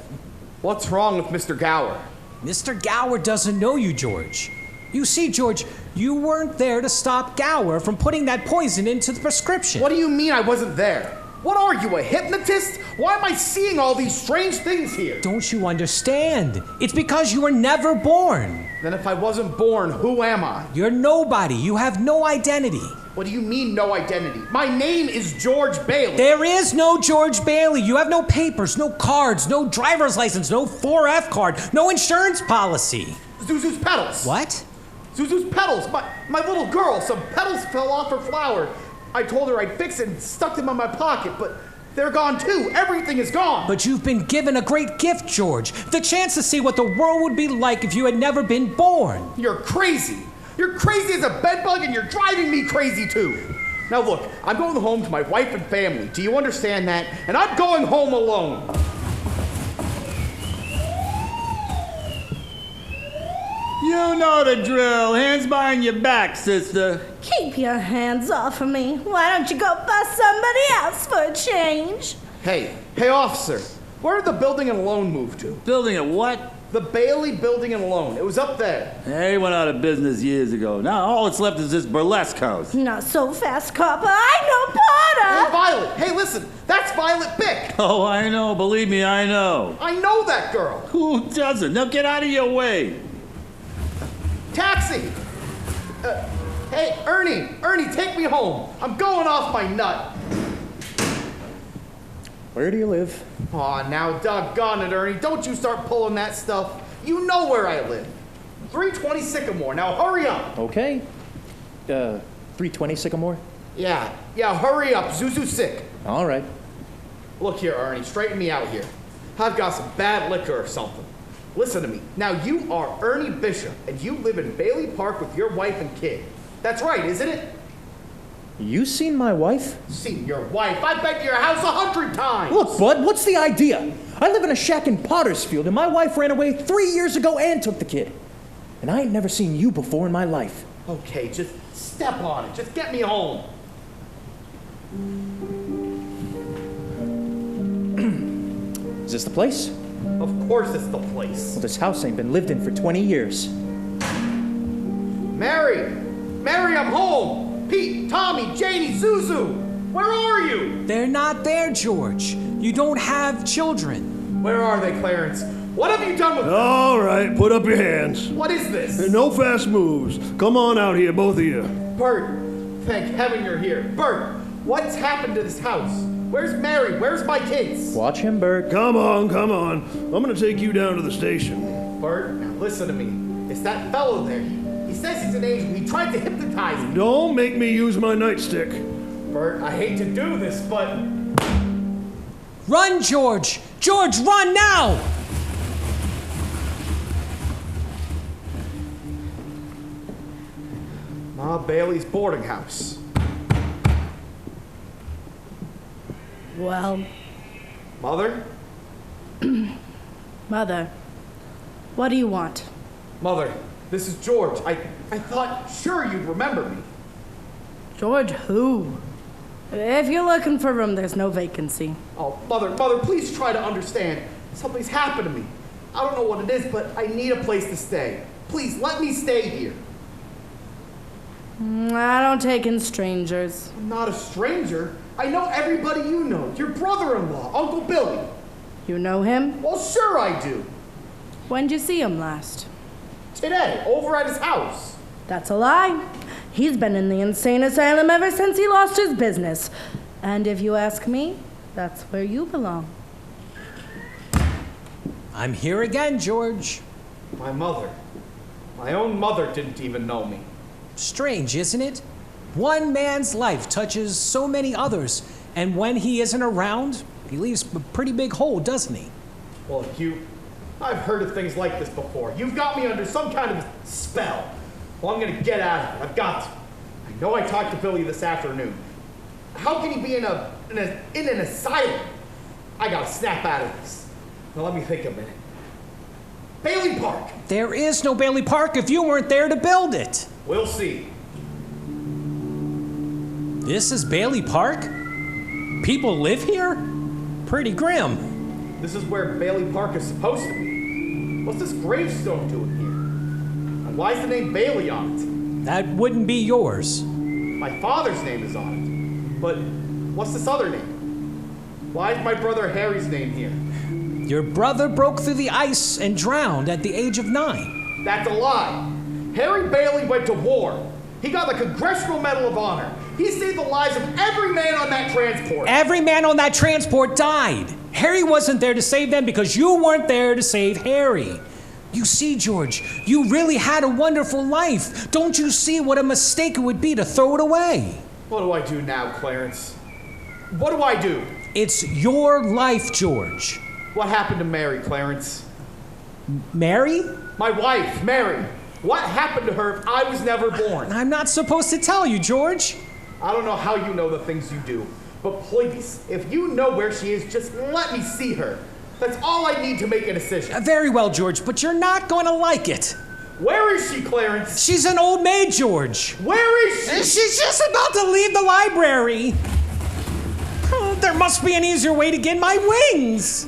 What's wrong with Mr. Gower? Mr. Gower doesn't know you, George. You see, George, you weren't there to stop Gower from putting that poison into the prescription. What do you mean I wasn't there? What are you, a hypnotist? Why am I seeing all these strange things here? Don't you understand? It's because you were never born. Then if I wasn't born, who am I? You're nobody. You have no identity. What do you mean, no identity? My name is George Bailey. There is no George Bailey. You have no papers, no cards, no driver's license, no 4F card, no insurance policy. Zuzu's petals. What? Zuzu's petals. My little girl. Some petals fell off her flower. I told her I'd fix it and stuck them in my pocket, but they're gone too. Everything is gone. But you've been given a great gift, George. The chance to see what the world would be like if you had never been born. You're crazy. You're crazy as a bedbug and you're driving me crazy too. Now look, I'm going home to my wife and family. Do you understand that? And I'm going home alone. You know the drill. Hands behind your back, sister. Keep your hands off of me. Why don't you go bust somebody else for a change? Hey, officer. Where did the building and loan move to? Building a what? The Bailey Building and Loan. It was up there. They went out of business years ago. Now all that's left is this burlesque house. Not so fast, copper. I know Potter. Hey, Violet. Hey, listen. That's Violet Bick. Oh, I know. Believe me, I know. I know that girl. Who doesn't? Now get out of your way. Taxi. Hey, Ernie, take me home. I'm going off my nut. Where do you live? Aw, now doggone it, Ernie. Don't you start pulling that stuff. You know where I live. 320 Sycamore. Now hurry up. Okay. 320 Sycamore? Yeah, hurry up. Zuzu's sick. All right. Look here, Ernie. Straighten me out here. I've got some bad liquor or something. Listen to me. Now, you are Ernie Bishop, and you live in Bailey Park with your wife and kid. That's right, isn't it? You seen my wife? Seen your wife? I've been to your house 100 times! Look, bud, what's the idea? I live in a shack in Pottersfield, and my wife ran away 3 years ago and took the kid. And I ain't never seen you before in my life. Okay, just step on it. Just get me home. Is this the place? Of course it's the place. Well, this house ain't been lived in for 20 years. Mary! Mary, I'm home! Pete, Tommy, Janie, Zuzu! Where are you? They're not there, George. You don't have children. Where are they, Clarence? What have you done with them? All right, put up your hands. What is this? No fast moves. Come on out here, both of you. Bert, thank heaven you're here. Bert, what's happened to this house? Where's Mary? Where's my kids? Watch him, Bert. Come on. I'm gonna take you down to the station. Bert, now listen to me. It's that fellow there. He says he's an angel. He tried to hypnotize me. Don't make me use my nightstick. Bert, I hate to do this, but... Run, George! George, run now! Ma Bailey's boarding house. Well, Mother? Mother, what do you want? Mother, this is George. I thought sure you'd remember me. George who? If you're looking for room, there's no vacancy. Oh, Mother, please try to understand. Something's happened to me. I don't know what it is, but I need a place to stay. Please, let me stay here. I don't take in strangers. I'm not a stranger. I know everybody you know. Your brother-in-law, Uncle Billy. You know him? Well, sure I do. When'd you see him last? Today, over at his house. That's a lie. He's been in the insane asylum ever since he lost his business. And if you ask me, that's where you belong. I'm here again, George. My mother. My own mother didn't even know me. Strange, isn't it? One man's life touches so many others, and when he isn't around, he leaves a pretty big hole, doesn't he? Well, I've heard of things like this before. You've got me under some kind of spell. Well, I'm gonna get out of it. I've got to. I know I talked to Billy this afternoon. How can he be in an asylum? I gotta snap out of this. Now let me think a minute. Bailey Park! There is no Bailey Park if you weren't there to build it. We'll see. This is Bailey Park? People live here? Pretty grim. This is where Bailey Park is supposed to be. What's this gravestone doing here? And why is the name Bailey on it? That wouldn't be yours. My father's name is on it. But what's this other name? Why is my brother Harry's name here? Your brother broke through the ice and drowned at the age of 9. That's a lie. Harry Bailey went to war. He got the Congressional Medal of Honor. He saved the lives of every man on that transport. Every man on that transport died. Harry wasn't there to save them because you weren't there to save Harry. You see, George, you really had a wonderful life. Don't you see what a mistake it would be to throw it away? What do I do now, Clarence? What do I do? It's your life, George. What happened to Mary, Clarence? Mary? My wife, Mary. What happened to her if I was never born? I'm not supposed to tell you, George. I don't know how you know the things you do, but please, if you know where she is, just let me see her. That's all I need to make a decision. Very well, George, but you're not going to like it. Where is she, Clarence? She's an old maid, George. Where is she? She's just about to leave the library. Oh, there must be an easier way to get my wings.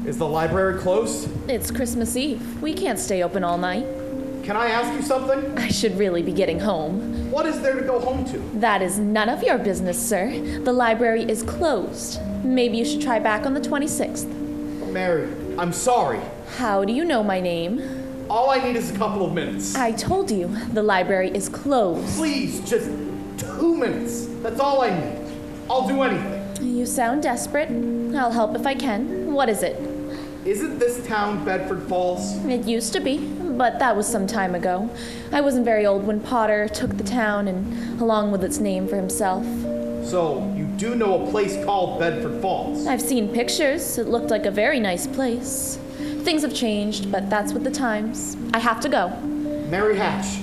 Is the library closed? It's Christmas Eve. We can't stay open all night. Can I ask you something? I should really be getting home. What is there to go home to? That is none of your business, sir. The library is closed. Maybe you should try back on the 26th. Mary, I'm sorry. How do you know my name? All I need is a couple of minutes. I told you, the library is closed. Please, just 2 minutes. That's all I need. I'll do anything. You sound desperate. I'll help if I can. What is it? Isn't this town Bedford Falls? It used to be, but that was some time ago. I wasn't very old when Potter took the town and along with its name for himself. So, you do know a place called Bedford Falls? I've seen pictures. It looked like a very nice place. Things have changed, but that's with the times. I have to go. Mary Hatch,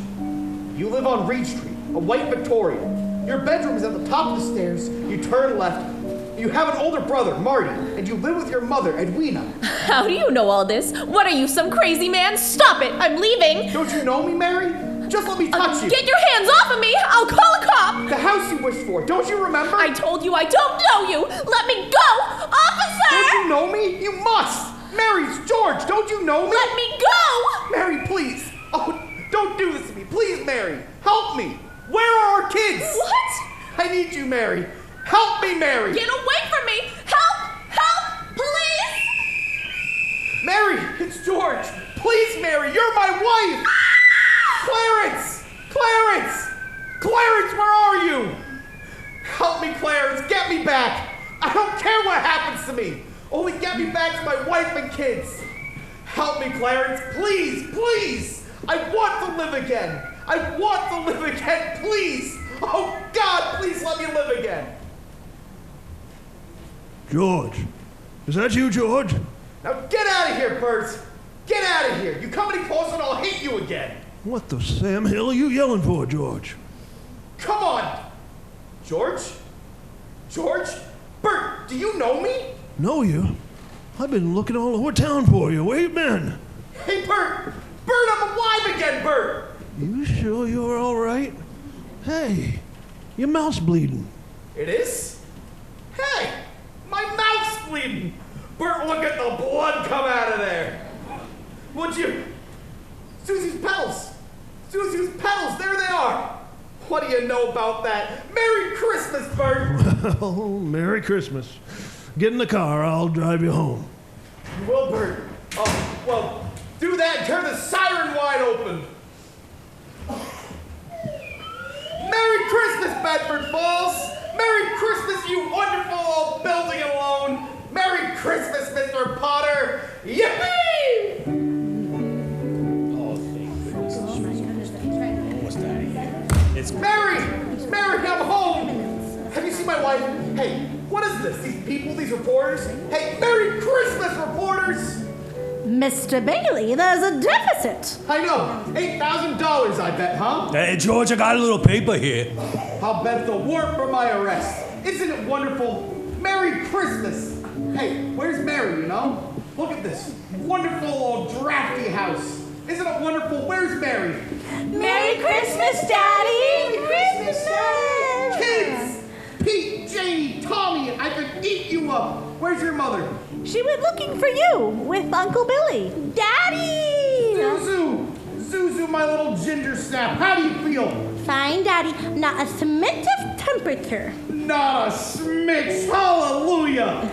you live on Reed Street, a white Victoria. Your bedroom is at the top of the stairs. You turn left. You have an older brother, Marty, and you live with your mother, Edwina. How do you know all this? What are you, some crazy man? Stop it! I'm leaving! Don't you know me, Mary? Just let me touch you. Get your hands off of me! I'll call a cop! The house you wished for, don't you remember? I told you I don't know you! Let me go! Officer! Don't you know me? You must! Mary, it's George, don't you know me? Let me go! Mary, please. Oh, don't do this to me. Please, Mary. Help me. Where are our kids? What? I need you, Mary. Help me, Mary. Get away from me! Help! Help! Police! Mary, it's George. Please, Mary, you're my wife. Clarence! Clarence! Clarence, where are you? Help me, Clarence. Get me back. I don't care what happens to me. Only get me back to my wife and kids. Help me, Clarence. Please, please. I want to live again. I want to live again, please. Oh, God, please let me live again. George. Is that you, George? Now get out of here, Bert. Get out of here. You come any closer and I'll hit you again. What the Sam Hill are you yelling for, George? Come on. George? George? Bert, do you know me? Know you? I've been looking all over town for you. Where you been? Hey, Bert. Bert, I'm alive again, Bert. You sure you're all right? Hey, your mouth's bleeding. It is? Hey, my mouth's bleeding. Bert, look at the blood come out of there. Would you? Susie's petals. Susie's petals, there they are. What do you know about that? Merry Christmas, Bert. Well, Merry Christmas. Get in the car, I'll drive you home. You will, Bert. Oh, well, do that and turn the siren wide open. Merry Christmas, Bedford Falls. Merry Christmas, you wonderful old building alone. Merry Christmas, Mr. Potter. Yippee! Oh, thank goodness. Almost out of here. It's Mary! Mary, I'm home! Have you seen my wife? Hey, what is this? These people, these reporters? Hey, Merry Christmas, reporters! Mr. Bailey, there's a deficit. I know. $8,000, I bet, huh? Hey, George, I got a little paper here. I'll bet it's a warrant for my arrest. Isn't it wonderful? Merry Christmas! Hey, where's Mary, you know? Look at this wonderful old drafty house. Isn't it wonderful? Where's Mary? Merry Christmas, Daddy! Christmas! Kids! Pete, Janie, Tommy, I could eat you up. Where's your mother? She went looking for you with Uncle Billy. Daddy! Zuzu, my little ginger snap. How do you feel? Fine, Daddy. Not a smidge of temperature. Not a smidge. Hallelujah.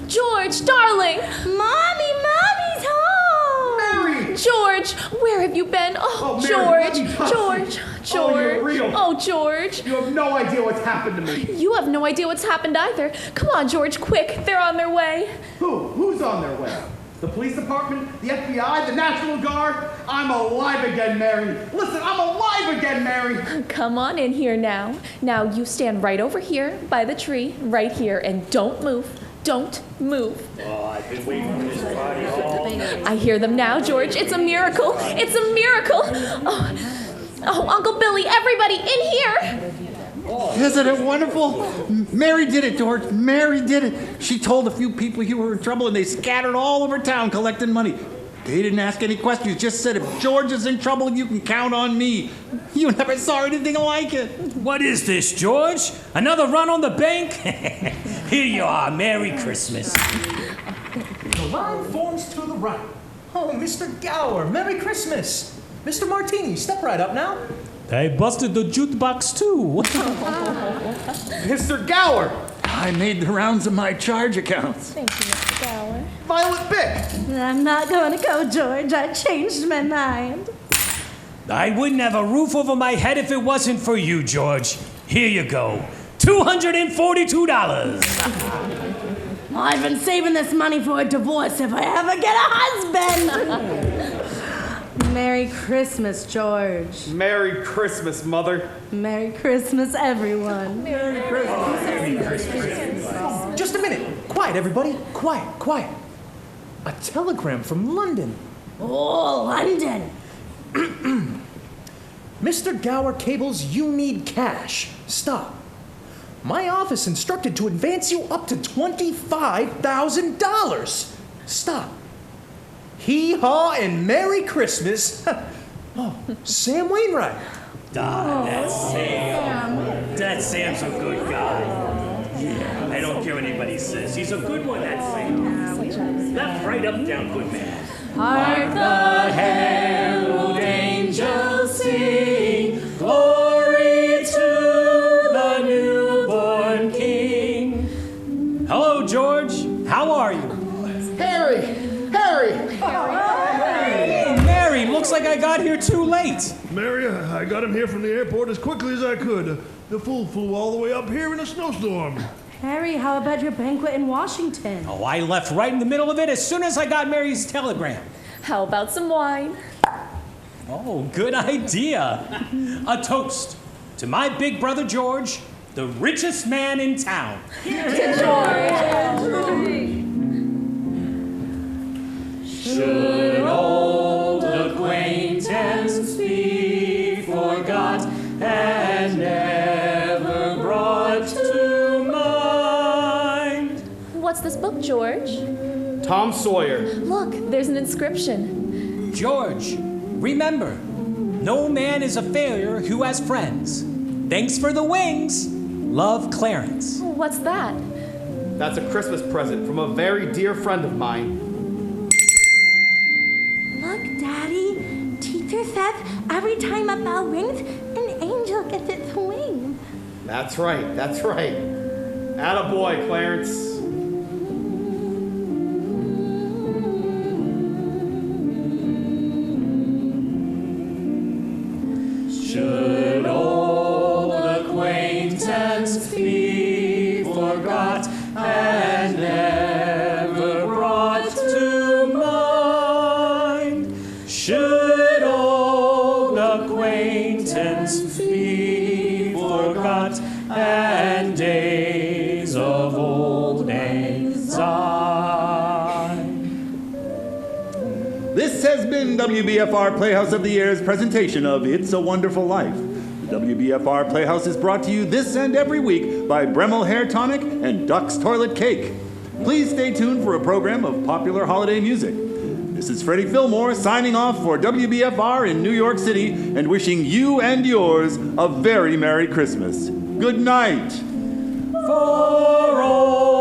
George, darling! Mommy's home! Mary! George, where have you been? Oh, Mary, let me touch George, you. George. Oh, you're real. Oh, George. You have no idea what's happened to me. You have no idea what's happened either. Come on, George, quick. They're on their way. Who's on their way? The police department, the FBI, the National Guard? I'm alive again, Mary. Listen, I'm alive again, Mary. Come on in here now. Now you stand right over here by the tree, right here, and don't move. Don't move. Oh, I've been waiting for this party all night. I hear them now, George. It's a miracle. It's a miracle. Oh, Uncle Billy, everybody in here. Isn't it wonderful? Mary did it, George. Mary did it. She told a few people you were in trouble, and they scattered all over town collecting money. They didn't ask any questions, just said, if George is in trouble, you can count on me. You never saw anything like it. What is this, George? Another run on the bank? Here you are. Merry Christmas. The line forms to the right. Oh, Mr. Gower, Merry Christmas. Mr. Martini, step right up now. They busted the jukebox, too. Mr. Gower. I made the rounds of my charge accounts. Thank you, Mr. Gower. Violet Bick. I'm not going to go, George. I changed my mind. I wouldn't have a roof over my head if it wasn't for you, George. Here you go. $242. I've been saving this money for a divorce if I ever get a husband. Merry Christmas, George. Merry Christmas, Mother. Merry Christmas, everyone. Merry Christmas. Merry Christmas. Just a minute. Quiet, everybody. Quiet, quiet. A telegram from London. Oh, London. Mr. Gower cables you need cash. Stop. My office instructed to advance you up to $25,000. Stop. Hee-haw and Merry Christmas. Oh, Sam Wainwright. That's Sam. That Sam's a good guy. Yeah, I don't care what anybody says. He's a good one, that Sam. Left, right, up, down, good man. Hark the herald angels sing, glory to the newborn King. Hello, George. How are you? Harry! Hey, Mary, looks like I got here too late. Mary, I got him here from the airport as quickly as I could. The fool flew all the way up here in a snowstorm. Harry, how about your banquet in Washington? Oh, I left right in the middle of it as soon as I got Mary's telegram. How about some wine? Oh, good idea. A toast to my big brother George, the richest man in town. Should old acquaintance be forgot and never brought to mind? What's this book, George? Tom Sawyer. Look, there's an inscription. George, remember, no man is a failure who has friends. Thanks for the wings. Love, Clarence. What's that? That's a Christmas present from a very dear friend of mine. Look, Daddy. Teacher says every time a bell rings, an angel gets its wing. That's right. Attaboy, Clarence. Should old acquaintance be forgot and never brought to mind? Should old acquaintance be forgot and days of old lang syne? This has been WBFR Playhouse of the Year's presentation of It's a Wonderful Life. The WBFR Playhouse is brought to you this and every week by Bremel Hair Tonic and Duck's Toilet Cake. Please stay tuned for a program of popular holiday music. This is Freddie Fillmore signing off for WBFR in New York City and wishing you and yours a very Merry Christmas. Good night. For old